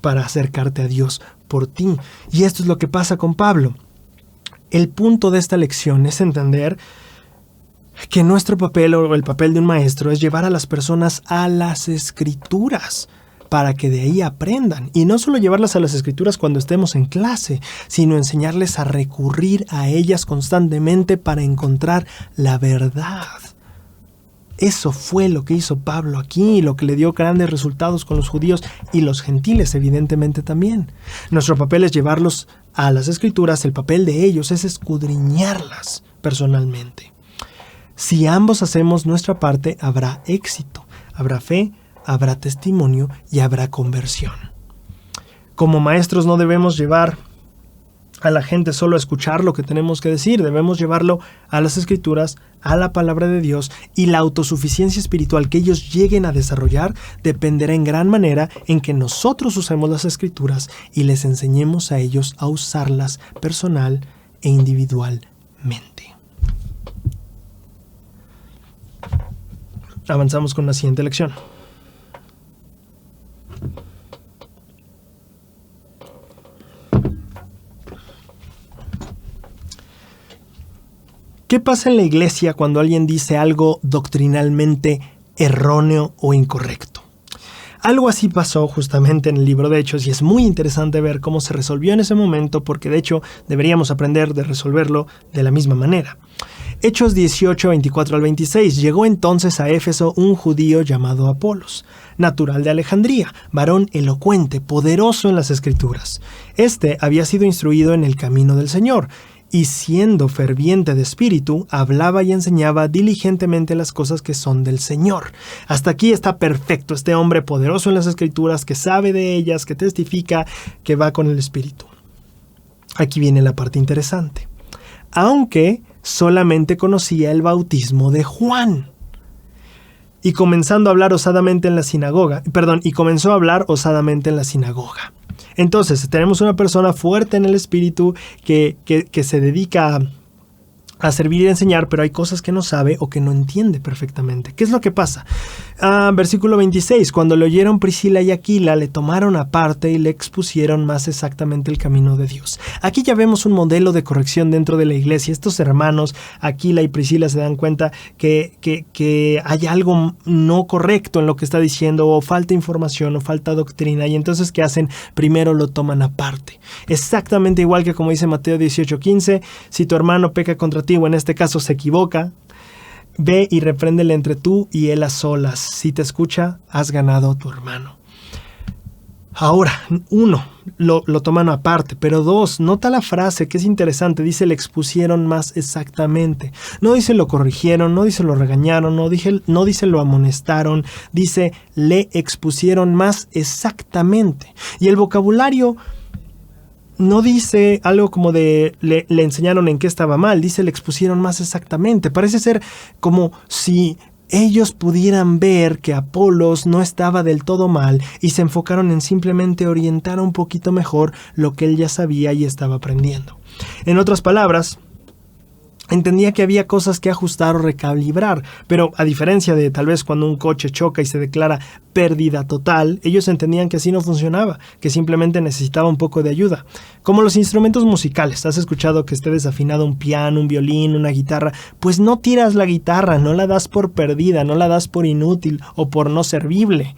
Speaker 1: para acercarte a Dios por ti. Y esto es lo que pasa con Pablo. El punto de esta lección es entender que nuestro papel o el papel de un maestro es llevar a las personas a las escrituras para que de ahí aprendan. Y no solo llevarlas a las escrituras cuando estemos en clase, sino enseñarles a recurrir a ellas constantemente para encontrar la verdad. Eso fue lo que hizo Pablo aquí, lo que le dio grandes resultados con los judíos y los gentiles, evidentemente también. Nuestro papel es llevarlos a las escrituras, el papel de ellos es escudriñarlas personalmente. Si ambos hacemos nuestra parte, habrá éxito, habrá fe, habrá testimonio y habrá conversión. Como maestros no debemos llevar a la gente solo a escuchar lo que tenemos que decir, debemos llevarlo a las escrituras, a la palabra de Dios, y la autosuficiencia espiritual que ellos lleguen a desarrollar dependerá en gran manera en que nosotros usemos las escrituras y les enseñemos a ellos a usarlas personal e individualmente. Avanzamos con la siguiente lección. ¿Qué pasa en la iglesia cuando alguien dice algo doctrinalmente erróneo o incorrecto? Algo así pasó justamente en el libro de Hechos y es muy interesante ver cómo se resolvió en ese momento, porque de hecho deberíamos aprender de resolverlo de la misma manera. Hechos 18, 24 al 26. Llegó entonces a Éfeso un judío llamado Apolos, natural de Alejandría, varón elocuente, poderoso en las Escrituras. Este había sido instruido en el camino del Señor, y siendo ferviente de espíritu, hablaba y enseñaba diligentemente las cosas que son del Señor. Hasta aquí está perfecto este hombre poderoso en las Escrituras, que sabe de ellas, que testifica, que va con el Espíritu. Aquí viene la parte interesante. Aunque solamente conocía el bautismo de Juan. Y comenzó a hablar osadamente en la sinagoga. Entonces, tenemos una persona fuerte en el espíritu que se dedica a servir y a enseñar, pero hay cosas que no sabe o que no entiende perfectamente. ¿Qué es lo que pasa? Versículo 26. Cuando le oyeron Priscila y Aquila, le tomaron aparte y le expusieron más exactamente el camino de Dios. Aquí ya vemos un modelo de corrección dentro de la iglesia. Estos hermanos, Aquila y Priscila, se dan cuenta que hay algo no correcto en lo que está diciendo, o falta información, o falta doctrina, y entonces ¿qué hacen? Primero lo toman aparte. Exactamente igual que como dice Mateo 18:15, si tu hermano peca contra ti, o en este caso se equivoca, ve y repréndele entre tú y él a solas. Si te escucha, has ganado a tu hermano. Ahora, 1, lo toman aparte, pero 2, nota la frase que es interesante, dice le expusieron más exactamente. No dice lo corrigieron, no dice lo regañaron, no dice lo amonestaron, dice le expusieron más exactamente. Y el vocabulario no dice algo como de le enseñaron en qué estaba mal, dice le expusieron más exactamente. Parece ser como si ellos pudieran ver que Apolos no estaba del todo mal y se enfocaron en simplemente orientar un poquito mejor lo que él ya sabía y estaba aprendiendo. En otras palabras, entendía que había cosas que ajustar o recalibrar, pero a diferencia de tal vez cuando un coche choca y se declara pérdida total, ellos entendían que así no funcionaba, que simplemente necesitaba un poco de ayuda. Como los instrumentos musicales, ¿has escuchado que esté desafinado un piano, un violín, una guitarra? Pues no tiras la guitarra, no la das por perdida, no la das por inútil o por no servible.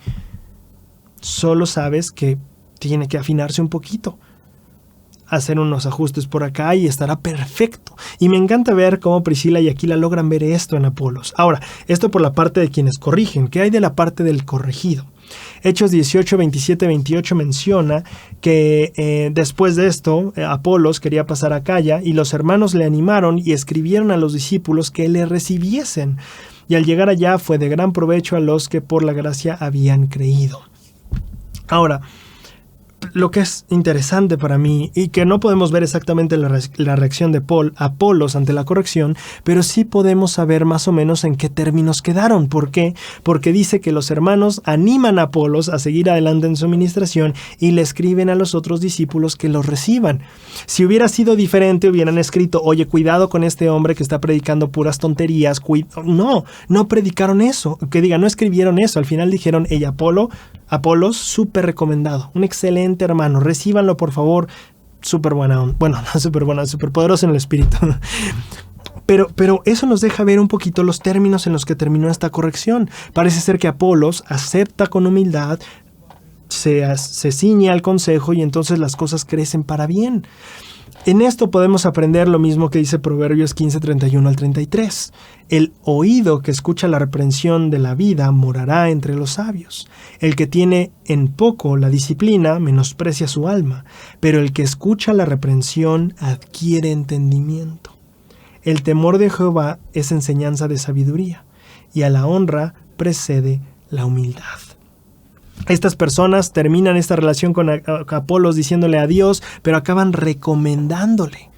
Speaker 1: Solo sabes que tiene que afinarse un poquito, hacer unos ajustes por acá y estará perfecto. Y me encanta ver cómo Priscila y Aquila logran ver esto en Apolos. Ahora, esto por la parte de quienes corrigen. ¿Qué hay de la parte del corregido? Hechos 18, 27, 28 menciona que después de esto, Apolos quería pasar a Acaya y los hermanos le animaron y escribieron a los discípulos que le recibiesen. Y al llegar allá fue de gran provecho a los que por la gracia habían creído. Ahora, lo que es interesante para mí, y que no podemos ver exactamente la reacción de Apolos ante la corrección, pero sí podemos saber más o menos en qué términos quedaron. ¿Por qué? Porque dice que los hermanos animan a Apolos a seguir adelante en su ministración y le escriben a los otros discípulos que los reciban. Si hubiera sido diferente, hubieran escrito, oye, cuidado con este hombre que está predicando puras tonterías. No predicaron eso. No escribieron eso. Al final dijeron, Apolos, súper recomendado, un excelente hermano, recíbanlo por favor, súper buena, súper poderoso en el espíritu. Pero eso nos deja ver un poquito los términos en los que terminó esta corrección. Parece ser que Apolos acepta con humildad, se ciñe al consejo y entonces las cosas crecen para bien. En esto podemos aprender lo mismo que dice Proverbios 15, 31 al 33. El oído que escucha la reprensión de la vida morará entre los sabios. El que tiene en poco la disciplina menosprecia su alma, pero el que escucha la reprensión adquiere entendimiento. El temor de Jehová es enseñanza de sabiduría, y a la honra precede la humildad. Estas personas terminan esta relación con Apolos diciéndole adiós, pero acaban recomendándole.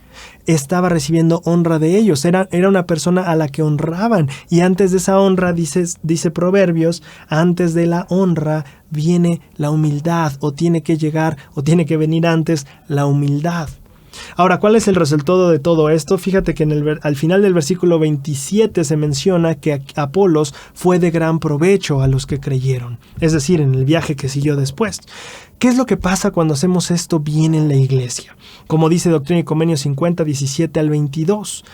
Speaker 1: Estaba recibiendo honra de ellos, era una persona a la que honraban, y antes de esa honra, dice Proverbios, antes de la honra viene la humildad, o tiene que llegar, o tiene que venir antes la humildad. Ahora, ¿cuál es el resultado de todo esto? Fíjate que al final del versículo 27 se menciona que Apolos fue de gran provecho a los que creyeron, es decir, en el viaje que siguió después. ¿Qué es lo que pasa cuando hacemos esto bien en la iglesia? Como dice Doctrina y Convenios 50, 17 al 22.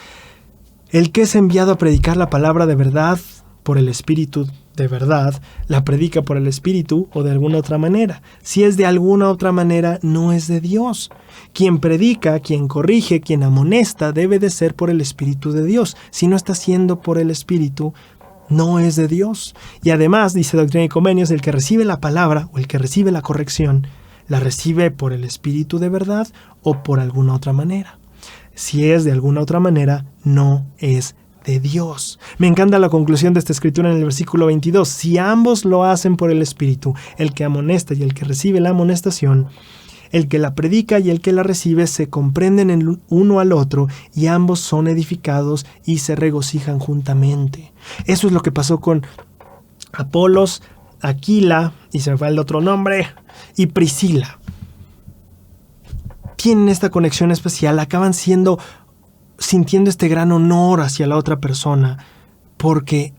Speaker 1: El que es enviado a predicar la palabra de verdad por el Espíritu de verdad, la predica por el Espíritu o de alguna otra manera. Si es de alguna otra manera, no es de Dios. Quien predica, quien corrige, quien amonesta, debe de ser por el Espíritu de Dios. Si no está siendo por el Espíritu, no es de Dios. Y además, dice Doctrina y Convenios, el que recibe la palabra o el que recibe la corrección, la recibe por el Espíritu de verdad o por alguna otra manera. Si es de alguna otra manera, no es de Dios. Me encanta la conclusión de esta escritura en el versículo 22. Si ambos lo hacen por el Espíritu, el que amonesta y el que recibe la amonestación, el que la predica y el que la recibe se comprenden el uno al otro y ambos son edificados y se regocijan juntamente. Eso es lo que pasó con Apolos, Aquila, y se me fue el otro nombre, y Priscila. Tienen esta conexión especial, acaban sintiendo este gran honor hacia la otra persona, porque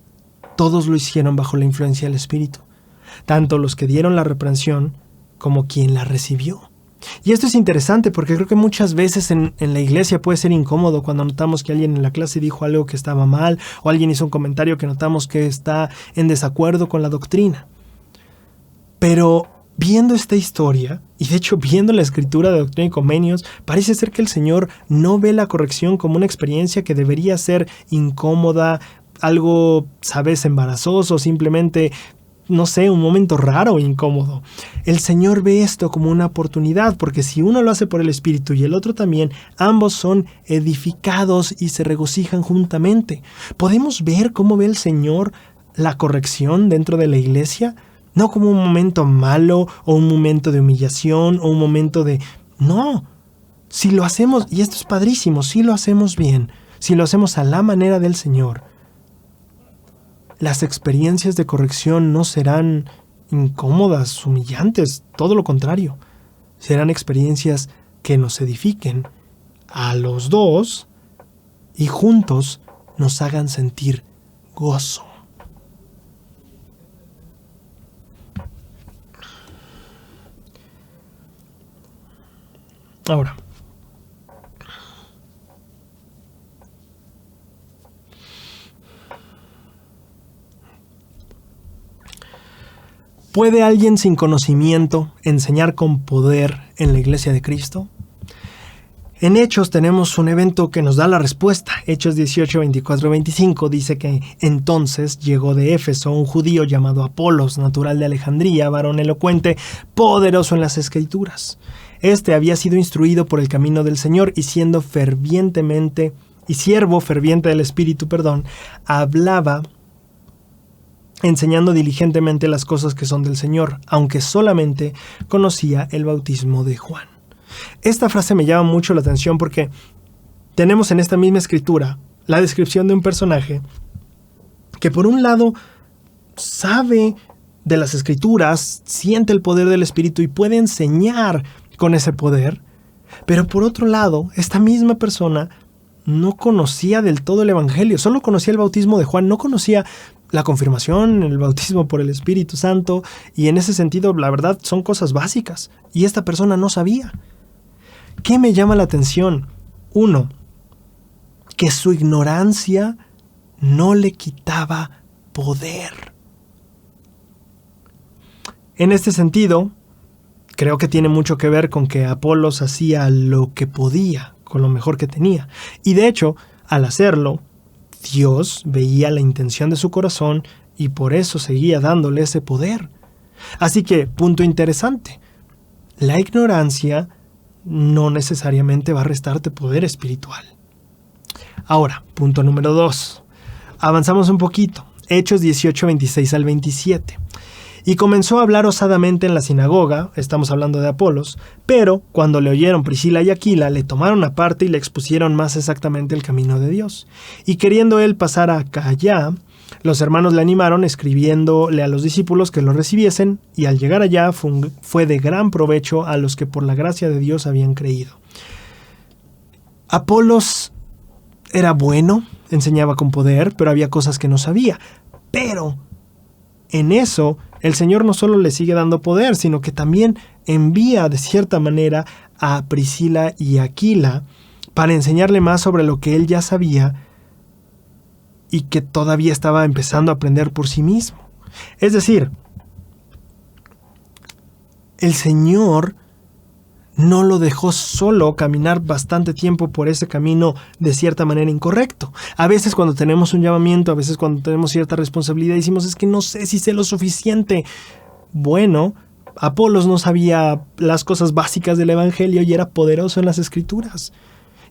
Speaker 1: todos lo hicieron bajo la influencia del Espíritu, tanto los que dieron la reprensión como quien la recibió. Y esto es interesante porque creo que muchas veces en la iglesia puede ser incómodo cuando notamos que alguien en la clase dijo algo que estaba mal, o alguien hizo un comentario que notamos que está en desacuerdo con la doctrina. Pero viendo esta historia, y de hecho viendo la escritura de Doctrina y Convenios, parece ser que el Señor no ve la corrección como una experiencia que debería ser incómoda, algo, ¿sabes?, embarazoso, simplemente, no sé, un momento raro o incómodo. El Señor ve esto como una oportunidad, porque si uno lo hace por el Espíritu y el otro también, ambos son edificados y se regocijan juntamente. ¿Podemos ver cómo ve el Señor la corrección dentro de la iglesia? No como un momento malo o un momento de humillación o un momento de... No, si lo hacemos, y esto es padrísimo, si lo hacemos bien, si lo hacemos a la manera del Señor, las experiencias de corrección no serán incómodas, humillantes, todo lo contrario. Serán experiencias que nos edifiquen a los dos y juntos nos hagan sentir gozo. Ahora, ¿puede alguien sin conocimiento enseñar con poder en la iglesia de Cristo? En Hechos tenemos un evento que nos da la respuesta. Hechos 18, 24, 25 dice que entonces llegó de Éfeso un judío llamado Apolos, natural de Alejandría, varón elocuente, poderoso en las Escrituras. Este había sido instruido por el camino del Señor y siervo ferviente del Espíritu, hablaba enseñando diligentemente las cosas que son del Señor, aunque solamente conocía el bautismo de Juan. Esta frase me llama mucho la atención porque tenemos en esta misma escritura la descripción de un personaje que por un lado sabe de las Escrituras, siente el poder del Espíritu y puede enseñar con ese poder, pero por otro lado, esta misma persona no conocía del todo el Evangelio, solo conocía el bautismo de Juan, no conocía la confirmación, el bautismo por el Espíritu Santo, y en ese sentido, la verdad, son cosas básicas, y esta persona no sabía. ¿Qué me llama la atención? 1, que su ignorancia no le quitaba poder. En este sentido, Creo que tiene mucho que ver con que Apolos hacía lo que podía, con lo mejor que tenía. Y de hecho, al hacerlo, Dios veía la intención de su corazón y por eso seguía dándole ese poder. Así que, punto interesante, la ignorancia no necesariamente va a restarte poder espiritual. Ahora, punto número 2. Avanzamos un poquito. Hechos 18, 26 al 27. Y comenzó a hablar osadamente en la sinagoga, estamos hablando de Apolos, pero cuando le oyeron Priscila y Aquila, le tomaron aparte y le expusieron más exactamente el camino de Dios. Y queriendo él pasar acá allá, los hermanos le animaron escribiéndole a los discípulos que lo recibiesen, y al llegar allá fue de gran provecho a los que por la gracia de Dios habían creído. Apolos era bueno, enseñaba con poder, pero había cosas que no sabía. Pero en eso, el Señor no solo le sigue dando poder, sino que también envía de cierta manera a Priscila y Aquila para enseñarle más sobre lo que él ya sabía y que todavía estaba empezando a aprender por sí mismo. Es decir, el Señor no lo dejó solo caminar bastante tiempo por ese camino de cierta manera incorrecto. A veces cuando tenemos un llamamiento, a veces cuando tenemos cierta responsabilidad, decimos, es que no sé si sé lo suficiente. Bueno, Apolos no sabía las cosas básicas del Evangelio y era poderoso en las Escrituras.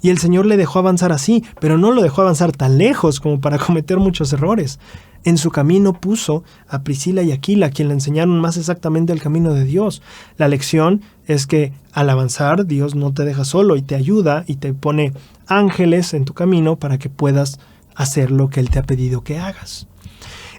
Speaker 1: Y el Señor le dejó avanzar así, pero no lo dejó avanzar tan lejos como para cometer muchos errores. En su camino puso a Priscila y Aquila, quien le enseñaron más exactamente el camino de Dios. La lección es que al avanzar, Dios no te deja solo y te ayuda y te pone ángeles en tu camino para que puedas hacer lo que Él te ha pedido que hagas.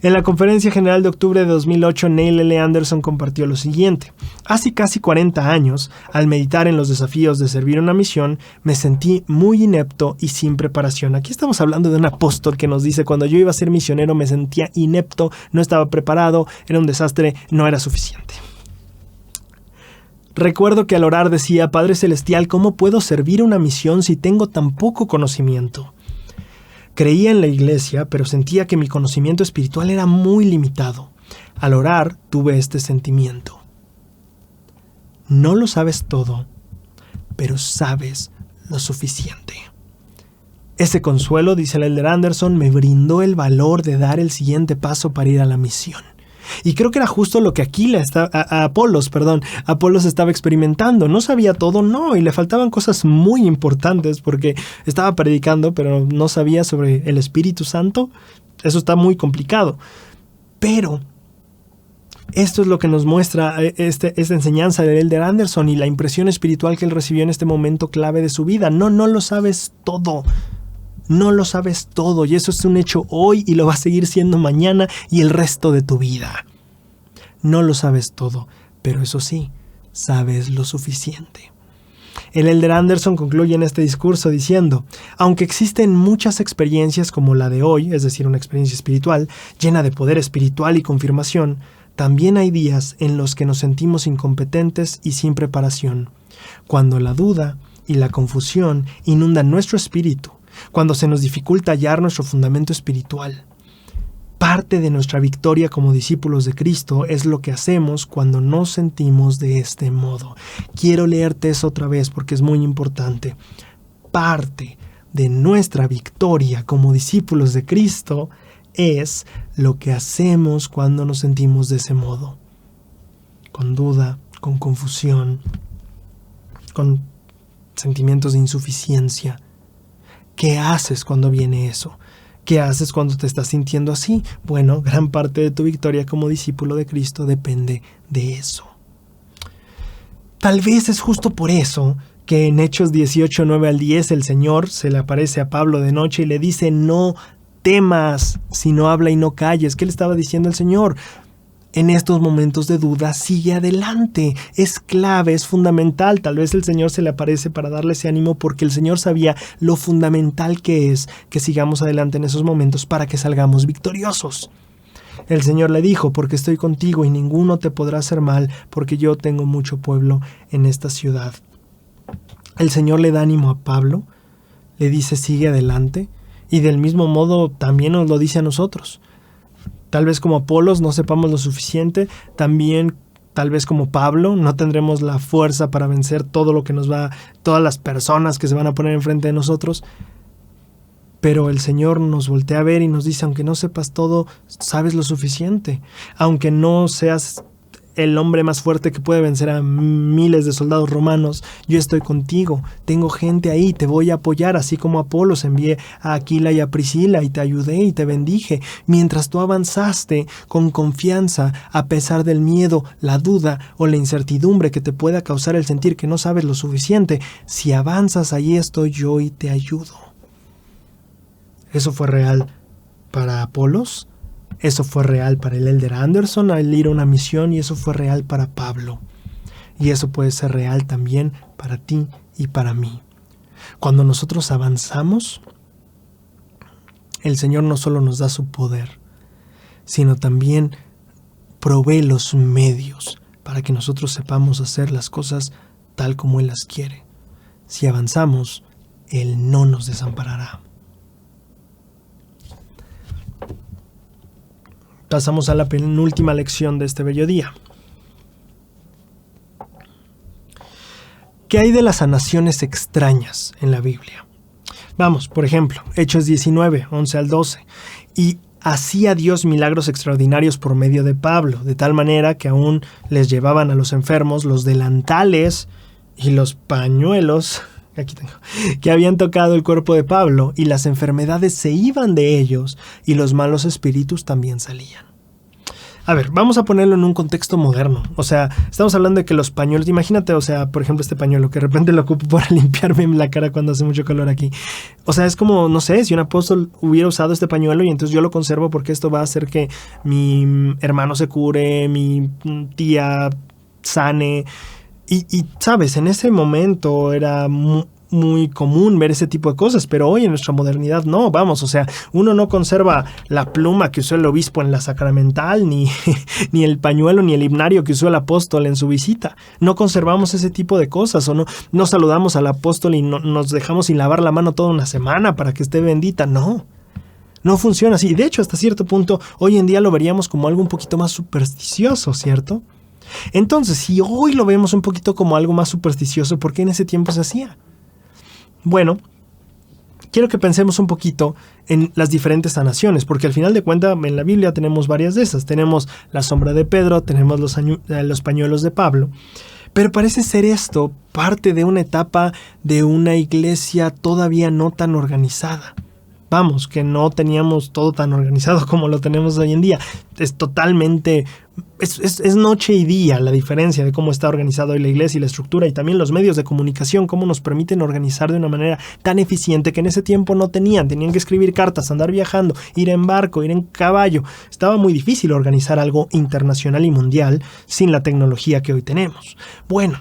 Speaker 1: En la Conferencia General de octubre de 2008, Neil L. Anderson compartió lo siguiente. Hace casi 40 años, al meditar en los desafíos de servir una misión, me sentí muy inepto y sin preparación. Aquí estamos hablando de un apóstol que nos dice, cuando yo iba a ser misionero me sentía inepto, no estaba preparado, era un desastre, no era suficiente. Recuerdo que al orar decía, Padre Celestial, ¿cómo puedo servir una misión si tengo tan poco conocimiento? Creía en la iglesia, pero sentía que mi conocimiento espiritual era muy limitado. Al orar, tuve este sentimiento. No lo sabes todo, pero sabes lo suficiente. Ese consuelo, dice el elder Anderson, me brindó el valor de dar el siguiente paso para ir a la misión. Y creo que era justo lo que Apolos estaba experimentando. No sabía todo, no, y le faltaban cosas muy importantes porque estaba predicando, pero no sabía sobre el Espíritu Santo. Eso está muy complicado. Pero esto es lo que nos muestra esta enseñanza de elder Anderson y la impresión espiritual que él recibió en este momento clave de su vida. No lo sabes todo. No lo sabes todo y eso es un hecho hoy y lo va a seguir siendo mañana y el resto de tu vida. No lo sabes todo, pero eso sí, sabes lo suficiente. El elder Anderson concluye en este discurso diciendo, aunque existen muchas experiencias como la de hoy, es decir, una experiencia espiritual, llena de poder espiritual y confirmación, también hay días en los que nos sentimos incompetentes y sin preparación, cuando la duda y la confusión inundan nuestro espíritu, cuando se nos dificulta hallar nuestro fundamento espiritual. Parte de nuestra victoria como discípulos de Cristo es lo que hacemos cuando nos sentimos de este modo. Quiero leerte eso otra vez porque es muy importante. Parte de nuestra victoria como discípulos de Cristo es lo que hacemos cuando nos sentimos de ese modo. Con duda, con confusión, con sentimientos de insuficiencia. ¿Qué haces cuando viene eso? ¿Qué haces cuando te estás sintiendo así? Bueno, gran parte de tu victoria como discípulo de Cristo depende de eso. Tal vez es justo por eso que en Hechos 18, 9 al 10, el Señor se le aparece a Pablo de noche y le dice, no temas, sino habla y no calles. ¿Qué le estaba diciendo el Señor? En estos momentos de duda, sigue adelante. Es clave, es fundamental. Tal vez el Señor se le aparece para darle ese ánimo porque el Señor sabía lo fundamental que es que sigamos adelante en esos momentos para que salgamos victoriosos. El Señor le dijo, porque estoy contigo y ninguno te podrá hacer mal, porque yo tengo mucho pueblo en esta ciudad. El Señor le da ánimo a Pablo, le dice sigue adelante y del mismo modo también nos lo dice a nosotros. Tal vez como Apolos no sepamos lo suficiente, también tal vez como Pablo, no tendremos la fuerza para vencer todo lo que todas las personas que se van a poner enfrente de nosotros. Pero el Señor nos voltea a ver y nos dice, aunque no sepas todo, sabes lo suficiente. Aunque no seas el hombre más fuerte que puede vencer a miles de soldados romanos, yo estoy contigo, tengo gente ahí, te voy a apoyar, así como Apolos envié a Aquila y a Priscila y te ayudé y te bendije, mientras tú avanzaste con confianza a pesar del miedo, la duda o la incertidumbre que te pueda causar el sentir que no sabes lo suficiente. Si avanzas, ahí estoy yo y te ayudo. Eso fue real para Apolos. Eso fue real para el Elder Anderson al ir a una misión, y eso fue real para Pablo. Y eso puede ser real también para ti y para mí. Cuando nosotros avanzamos, el Señor no solo nos da su poder, sino también provee los medios para que nosotros sepamos hacer las cosas tal como Él las quiere. Si avanzamos, Él no nos desamparará. Pasamos a la penúltima lección de este bello día. ¿Qué hay de las sanaciones extrañas en la Biblia? Vamos, por ejemplo, Hechos 19, 11 al 12. Y hacía Dios milagros extraordinarios por medio de Pablo, de tal manera que aún les llevaban a los enfermos los delantales y los pañuelos que habían tocado el cuerpo de Pablo, y las enfermedades se iban de ellos y los malos espíritus también salían. A ver, vamos a ponerlo en un contexto moderno. O sea, estamos hablando de que los pañuelos, imagínate, o sea, por ejemplo, este pañuelo que de repente lo ocupo para limpiarme la cara cuando hace mucho calor aquí. O sea, es como, no sé, si un apóstol hubiera usado este pañuelo y entonces yo lo conservo porque esto va a hacer que mi hermano se cure, mi tía sane. Y sabes, en ese momento era muy común ver ese tipo de cosas, pero hoy en nuestra modernidad no, vamos, o sea, uno no conserva la pluma que usó el obispo en la sacramental, ni el pañuelo, ni el himnario que usó el apóstol en su visita. No conservamos ese tipo de cosas, o no saludamos al apóstol y nos dejamos sin lavar la mano toda una semana para que esté bendita. No funciona así. De hecho, hasta cierto punto, hoy en día lo veríamos como algo un poquito más supersticioso, ¿cierto? Entonces, si hoy lo vemos un poquito como algo más supersticioso, ¿por qué en ese tiempo se hacía? Bueno, quiero que pensemos un poquito en las diferentes sanaciones, porque al final de cuentas en la Biblia tenemos varias de esas. Tenemos la sombra de Pedro, tenemos los pañuelos de Pablo, pero parece ser esto parte de una etapa de una iglesia todavía no tan organizada. Vamos, que no teníamos todo tan organizado como lo tenemos hoy en día. Es totalmente... Es noche y día la diferencia de cómo está organizado hoy la iglesia y la estructura, y también los medios de comunicación, cómo nos permiten organizar de una manera tan eficiente que en ese tiempo no tenían. Tenían que escribir cartas, andar viajando, ir en barco, ir en caballo. Estaba muy difícil organizar algo internacional y mundial sin la tecnología que hoy tenemos. Bueno,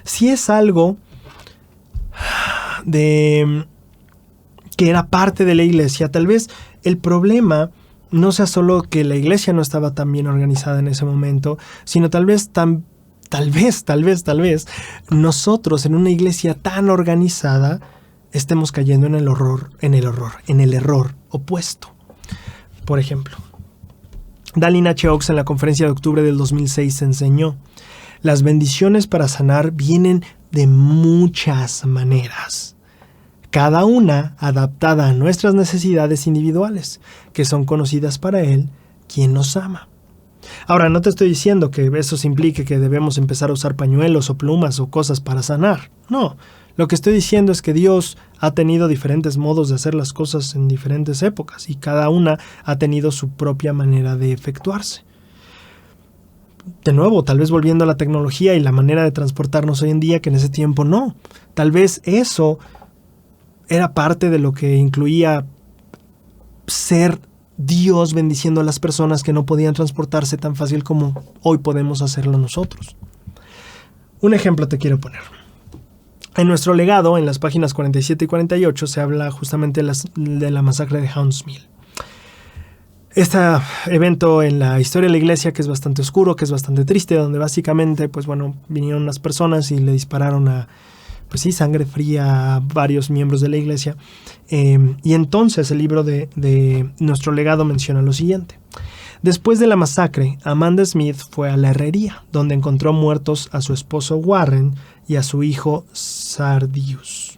Speaker 1: si es algo que era parte de la iglesia, tal vez el problema no sea solo que la iglesia no estaba tan bien organizada en ese momento, sino tal vez nosotros en una iglesia tan organizada estemos cayendo en el error opuesto. Por ejemplo, Dallin H. Oaks en la conferencia de octubre del 2006 enseñó: las bendiciones para sanar vienen de muchas maneras, cada una adaptada a nuestras necesidades individuales, que son conocidas para Él, quien nos ama. Ahora, no te estoy diciendo que eso implique que debemos empezar a usar pañuelos o plumas o cosas para sanar. No, lo que estoy diciendo es que Dios ha tenido diferentes modos de hacer las cosas en diferentes épocas, y cada una ha tenido su propia manera de efectuarse. De nuevo, tal vez volviendo a la tecnología y la manera de transportarnos hoy en día, que en ese tiempo no. Tal vez eso era parte de lo que incluía ser Dios bendiciendo a las personas que no podían transportarse tan fácil como hoy podemos hacerlo nosotros. Un ejemplo te quiero poner. En nuestro legado, en las páginas 47 y 48, se habla justamente de la masacre de Haun's Mill. Este evento en la historia de la iglesia, que es bastante oscuro, que es bastante triste, donde básicamente, vinieron unas personas y le dispararon sangre fría a varios miembros de la iglesia. Y entonces el libro de nuestro legado menciona lo siguiente. Después de la masacre, Amanda Smith fue a la herrería, donde encontró muertos a su esposo Warren y a su hijo Sardius.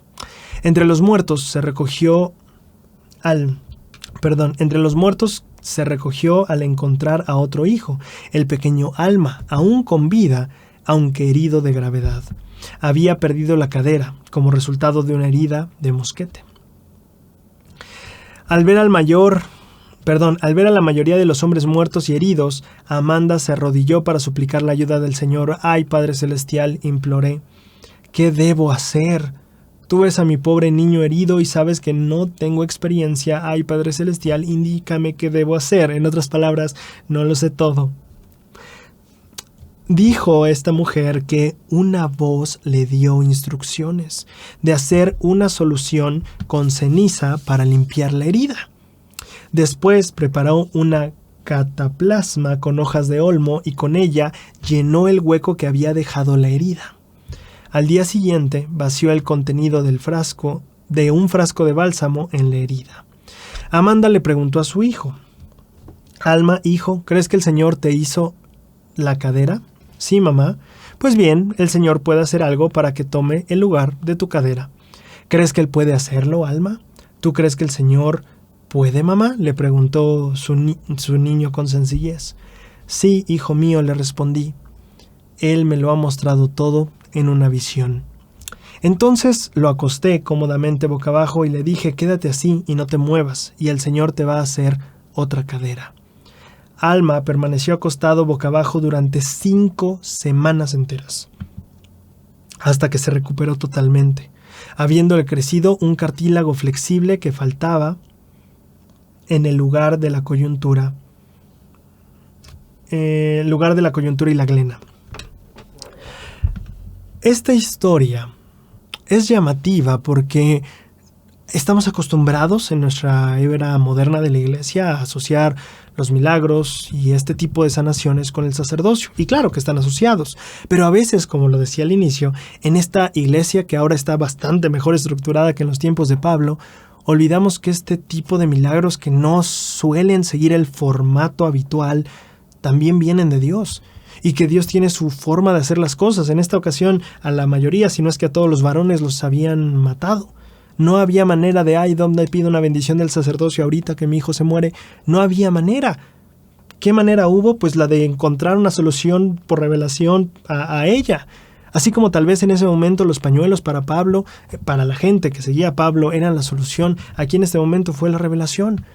Speaker 1: Entre los muertos se recogió al encontrar a otro hijo, el pequeño Alma, aún con vida, aunque herido de gravedad. Había perdido la cadera como resultado de una herida de mosquete. Al ver a la mayoría de los hombres muertos y heridos, Amanda se arrodilló para suplicar la ayuda del Señor. «Ay, Padre Celestial», imploré, «¿qué debo hacer? Tú ves a mi pobre niño herido y sabes que no tengo experiencia. Ay, Padre Celestial, indícame qué debo hacer». En otras palabras, no lo sé todo. Dijo esta mujer que una voz le dio instrucciones de hacer una solución con ceniza para limpiar la herida. Después preparó una cataplasma con hojas de olmo y con ella llenó el hueco que había dejado la herida. Al día siguiente vació el contenido de un frasco de bálsamo en la herida. Amanda le preguntó a su hijo: «Alma, hijo, ¿crees que el Señor te hizo la cadera?» «Sí, mamá». «Pues bien, el Señor puede hacer algo para que tome el lugar de tu cadera». «¿Crees que Él puede hacerlo, Alma? ¿Tú crees que el Señor puede, mamá?», le preguntó su niño con sencillez. «Sí, hijo mío», le respondí. «Él me lo ha mostrado todo en una visión». Entonces lo acosté cómodamente boca abajo y le dije: «Quédate así y no te muevas, y el Señor te va a hacer otra cadera». Alma permaneció acostado boca abajo durante 5 semanas enteras, hasta que se recuperó totalmente, habiéndole crecido un cartílago flexible que faltaba en el lugar de la coyuntura, y la glena. Esta historia es llamativa porque estamos acostumbrados en nuestra era moderna de la iglesia a asociar los milagros y este tipo de sanaciones con el sacerdocio. Y claro que están asociados, pero a veces, como lo decía al inicio, en esta iglesia que ahora está bastante mejor estructurada que en los tiempos de Pablo, olvidamos que este tipo de milagros que no suelen seguir el formato habitual también vienen de Dios. Y que Dios tiene su forma de hacer las cosas. En esta ocasión, a la mayoría, si no es que a todos los varones, los habían matado. No había manera de: «Ay, ¿dónde pido una bendición del sacerdocio ahorita que mi hijo se muere?». No había manera. ¿Qué manera hubo? Pues la de encontrar una solución por revelación a ella. Así como tal vez en ese momento los pañuelos para Pablo, para la gente que seguía a Pablo, eran la solución, aquí en este momento fue la revelación.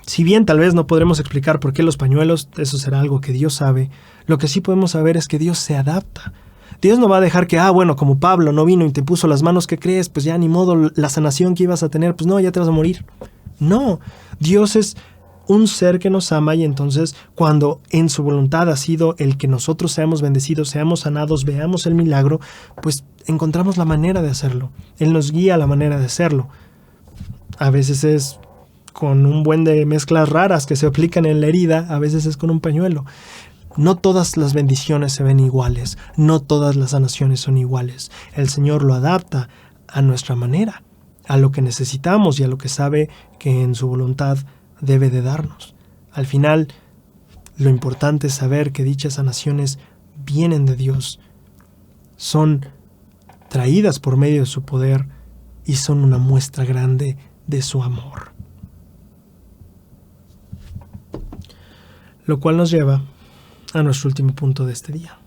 Speaker 1: Si bien tal vez no podremos explicar por qué los pañuelos, eso será algo que Dios sabe, lo que sí podemos saber es que Dios se adapta. Dios no va a dejar que, como Pablo no vino y te puso las manos, ¿qué crees? Pues ya ni modo, la sanación que ibas a tener, pues no, ya te vas a morir. No, Dios es un ser que nos ama y entonces cuando en su voluntad ha sido el que nosotros seamos bendecidos, seamos sanados, veamos el milagro, pues encontramos la manera de hacerlo. Él nos guía a la manera de hacerlo. A veces es con un buen de mezclas raras que se aplican en la herida, a veces es con un pañuelo. No todas las bendiciones se ven iguales, no todas las sanaciones son iguales. El Señor lo adapta a nuestra manera, a lo que necesitamos y a lo que sabe que en su voluntad debe de darnos. Al final, lo importante es saber que dichas sanaciones vienen de Dios, son traídas por medio de su poder y son una muestra grande de su amor. Lo cual nos lleva a nuestro último punto de este día.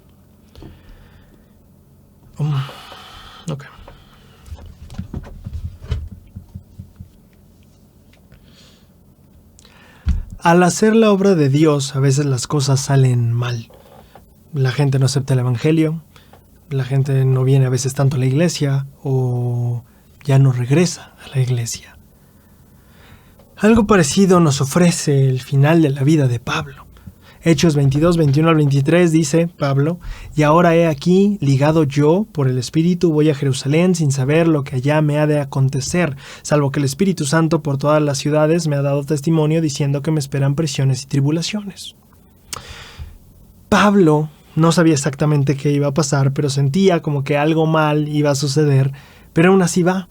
Speaker 1: Al hacer la obra de Dios, a veces las cosas salen mal. La gente no acepta el evangelio, la gente no viene a veces tanto a la iglesia o ya no regresa a la iglesia. Algo parecido nos ofrece el final de la vida de Pablo. Hechos 22, 21 al 23 dice Pablo: «Y ahora he aquí, ligado yo por el Espíritu, voy a Jerusalén sin saber lo que allá me ha de acontecer, salvo que el Espíritu Santo por todas las ciudades me ha dado testimonio diciendo que me esperan prisiones y tribulaciones». Pablo no sabía exactamente qué iba a pasar, pero sentía como que algo mal iba a suceder, pero aún así va.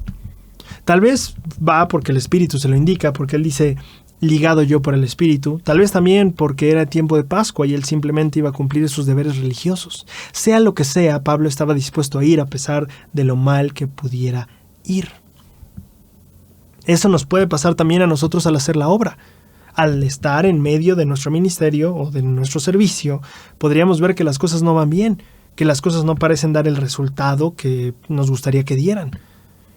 Speaker 1: Tal vez va porque el Espíritu se lo indica, porque él dice: ligado yo por el Espíritu, tal vez también porque era tiempo de Pascua y él simplemente iba a cumplir sus deberes religiosos. Sea lo que sea, Pablo estaba dispuesto a ir a pesar de lo mal que pudiera ir. Eso nos puede pasar también a nosotros al hacer la obra. Al estar en medio de nuestro ministerio o de nuestro servicio, podríamos ver que las cosas no van bien, que las cosas no parecen dar el resultado que nos gustaría que dieran.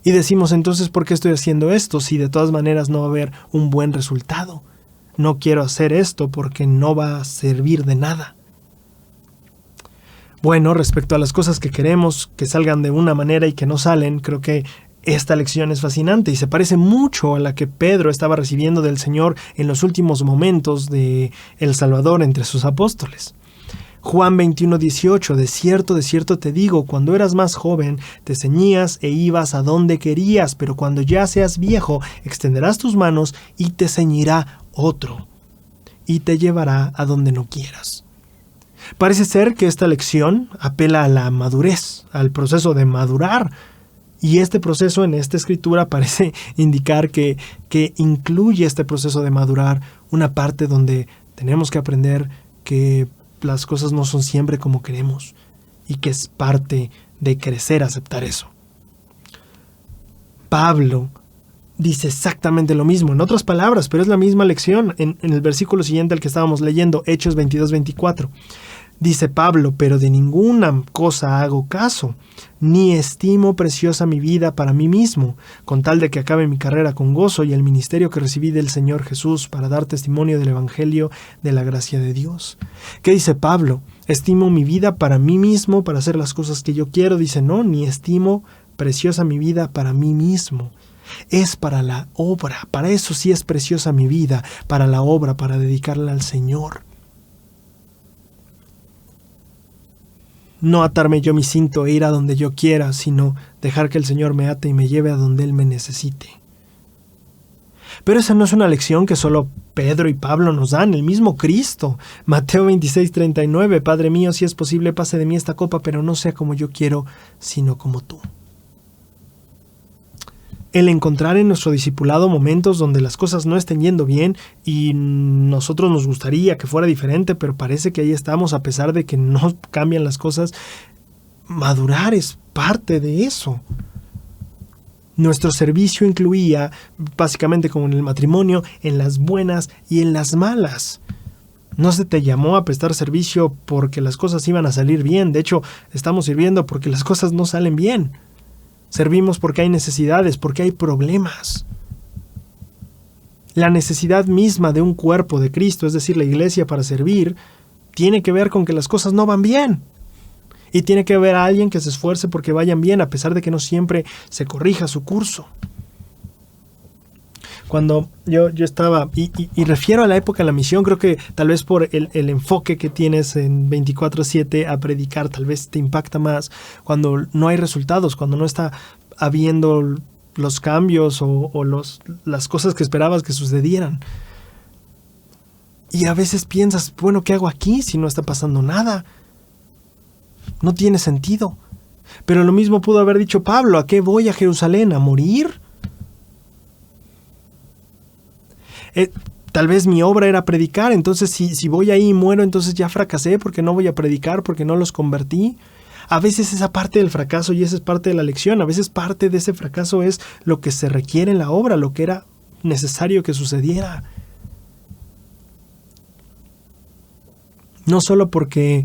Speaker 1: Y decimos, entonces, ¿por qué estoy haciendo esto si de todas maneras no va a haber un buen resultado? No quiero hacer esto porque no va a servir de nada. Bueno, respecto a las cosas que queremos que salgan de una manera y que no salen, creo que esta lección es fascinante y se parece mucho a la que Pedro estaba recibiendo del Señor en los últimos momentos de El Salvador entre sus apóstoles. Juan 21:18, de cierto te digo, cuando eras más joven, te ceñías e ibas a donde querías, pero cuando ya seas viejo, extenderás tus manos y te ceñirá otro, y te llevará a donde no quieras. Parece ser que esta lección apela a la madurez, al proceso de madurar, y este proceso en esta escritura parece indicar que incluye este proceso de madurar una parte donde tenemos que aprender que las cosas no son siempre como queremos y que es parte de crecer aceptar eso. Pablo dice exactamente lo mismo, en otras palabras, pero es la misma lección en el versículo siguiente al que estábamos leyendo, Hechos 22:24. Dice Pablo, pero de ninguna cosa hago caso, ni estimo preciosa mi vida para mí mismo, con tal de que acabe mi carrera con gozo y el ministerio que recibí del Señor Jesús para dar testimonio del Evangelio de la gracia de Dios. ¿Qué dice Pablo? Estimo mi vida para mí mismo, para hacer las cosas que yo quiero. Dice, no, ni estimo preciosa mi vida para mí mismo. Es para la obra, para eso sí es preciosa mi vida, para la obra, para dedicarla al Señor. No atarme yo mi cinto e ir a donde yo quiera, sino dejar que el Señor me ate y me lleve a donde Él me necesite. Pero esa no es una lección que solo Pedro y Pablo nos dan, el mismo Cristo. Mateo 26:39, Padre mío, si es posible, pase de mí esta copa, pero no sea como yo quiero, sino como tú. El encontrar en nuestro discipulado momentos donde las cosas no estén yendo bien y nosotros nos gustaría que fuera diferente, pero parece que ahí estamos a pesar de que no cambian las cosas. Madurar es parte de eso. Nuestro servicio incluía, básicamente como en el matrimonio, en las buenas y en las malas. No se te llamó a prestar servicio porque las cosas iban a salir bien. De hecho, estamos sirviendo porque las cosas no salen bien. Servimos porque hay necesidades, porque hay problemas. La necesidad misma de un cuerpo de Cristo, es decir, la iglesia para servir, tiene que ver con que las cosas no van bien. Y tiene que haber a alguien que se esfuerce porque vayan bien, a pesar de que no siempre se corrija su curso. Cuando yo estaba, y refiero a la época de la misión, creo que tal vez por el enfoque que tienes en 24/7 a predicar, tal vez te impacta más cuando no hay resultados, cuando no está habiendo los cambios o las cosas que esperabas que sucedieran. Y a veces piensas, bueno, ¿qué hago aquí si no está pasando nada? No tiene sentido. Pero lo mismo pudo haber dicho Pablo, ¿a qué voy a Jerusalén? ¿A morir? Tal vez mi obra era predicar, entonces si voy ahí y muero, entonces ya fracasé porque no voy a predicar, porque no los convertí. A veces esa parte del fracaso y esa es parte de la lección. A veces parte de ese fracaso es lo que se requiere en la obra, lo que era necesario que sucediera. No solo porque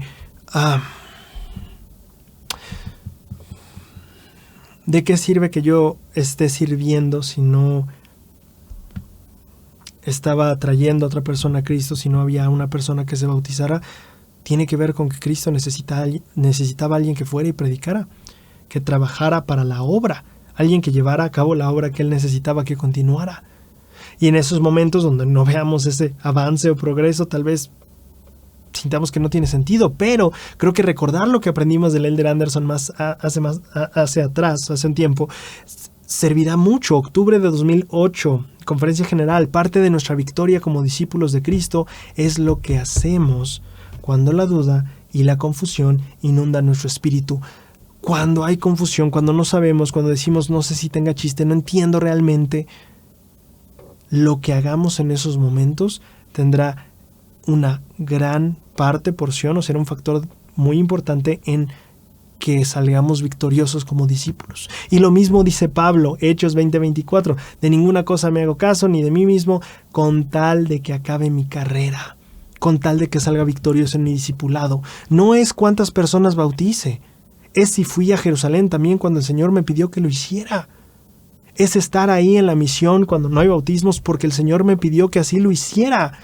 Speaker 1: ¿de qué sirve que yo esté sirviendo si no estaba trayendo a otra persona a Cristo, si no había una persona que se bautizara? Tiene que ver con que Cristo necesitaba a alguien que fuera y predicara, que trabajara para la obra, alguien que llevara a cabo la obra que Él necesitaba que continuara. Y en esos momentos donde no veamos ese avance o progreso, tal vez sintamos que no tiene sentido, pero creo que recordar lo que aprendimos del Elder Anderson hace un tiempo, servirá mucho. Octubre de 2008, Conferencia General, parte de nuestra victoria como discípulos de Cristo es lo que hacemos cuando la duda y la confusión inundan nuestro espíritu. Cuando hay confusión, cuando no sabemos, cuando decimos no sé si tenga chiste, no entiendo realmente, lo que hagamos en esos momentos tendrá una gran porción, o será un factor muy importante en que salgamos victoriosos como discípulos. Y lo mismo dice Pablo, Hechos 20:24, de ninguna cosa me hago caso, ni de mí mismo, con tal de que acabe mi carrera, con tal de que salga victorioso en mi discipulado. No es cuántas personas bautice, es si fui a Jerusalén también cuando el Señor me pidió que lo hiciera. Es estar ahí en la misión cuando no hay bautismos porque el Señor me pidió que así lo hiciera.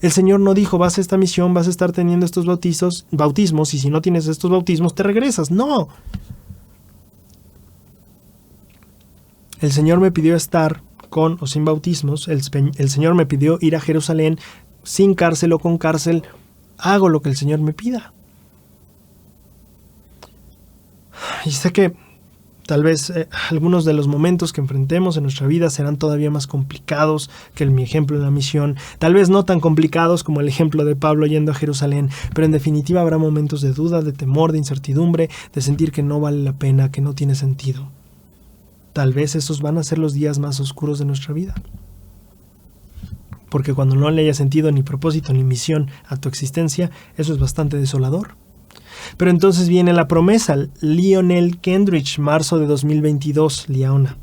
Speaker 1: El Señor no dijo, vas a esta misión, vas a estar teniendo estos bautismos, y si no tienes estos bautismos te regresas. No. El Señor me pidió estar con o sin bautismos. El Señor me pidió ir a Jerusalén sin cárcel o con cárcel. Hago lo que el Señor me pida. Y sé que tal vez algunos de los momentos que enfrentemos en nuestra vida serán todavía más complicados que mi ejemplo en la misión. Tal vez no tan complicados como el ejemplo de Pablo yendo a Jerusalén, pero en definitiva habrá momentos de duda, de temor, de incertidumbre, de sentir que no vale la pena, que no tiene sentido. Tal vez esos van a ser los días más oscuros de nuestra vida. Porque cuando no le haya sentido ni propósito ni misión a tu existencia, eso es bastante desolador. Pero entonces viene la promesa. Lionel Kendrick, marzo de 2022, Liaona.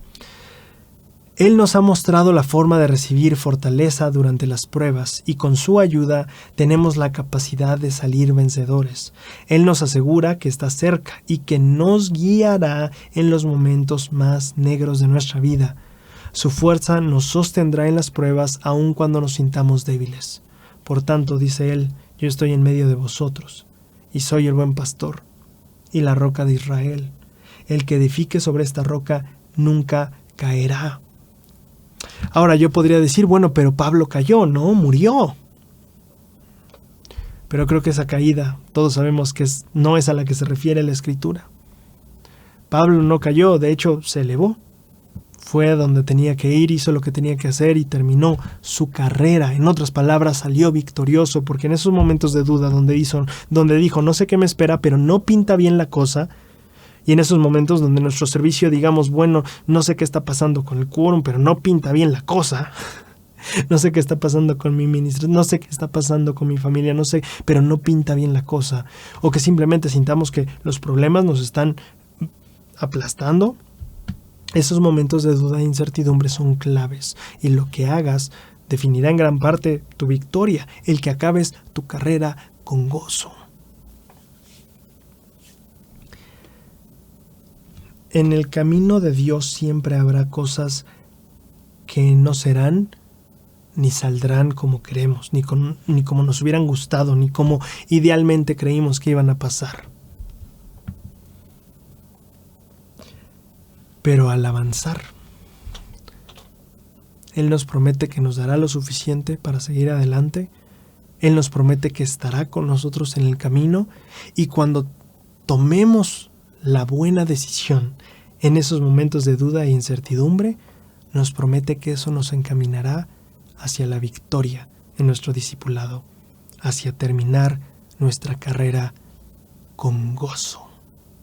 Speaker 1: Él nos ha mostrado la forma de recibir fortaleza durante las pruebas y con su ayuda tenemos la capacidad de salir vencedores. Él nos asegura que está cerca y que nos guiará en los momentos más negros de nuestra vida. Su fuerza nos sostendrá en las pruebas aun cuando nos sintamos débiles. Por tanto, dice él, yo estoy en medio de vosotros. Y soy el buen pastor, y la roca de Israel. El que edifique sobre esta roca nunca caerá. Ahora yo podría decir, bueno, pero Pablo cayó, ¿no? Murió. Pero creo que esa caída, todos sabemos que no es a la que se refiere la Escritura. Pablo no cayó, de hecho se elevó. Fue a donde tenía que ir, hizo lo que tenía que hacer y terminó su carrera. En otras palabras, salió victorioso, porque en esos momentos de duda donde dijo, no sé qué me espera, pero no pinta bien la cosa, y en esos momentos donde nuestro servicio, digamos, bueno, no sé qué está pasando con el quórum, pero no pinta bien la cosa, no sé qué está pasando con mi ministro, no sé qué está pasando con mi familia, no sé, pero no pinta bien la cosa, o que simplemente sintamos que los problemas nos están aplastando. Esos momentos de duda e incertidumbre son claves, y lo que hagas definirá en gran parte tu victoria, el que acabes tu carrera con gozo. En el camino de Dios siempre habrá cosas que no serán ni saldrán como queremos, ni como nos hubieran gustado, ni como idealmente creímos que iban a pasar. Pero al avanzar, Él nos promete que nos dará lo suficiente para seguir adelante. Él nos promete que estará con nosotros en el camino, y cuando tomemos la buena decisión en esos momentos de duda e incertidumbre, nos promete que eso nos encaminará hacia la victoria en nuestro discipulado, hacia terminar nuestra carrera con gozo.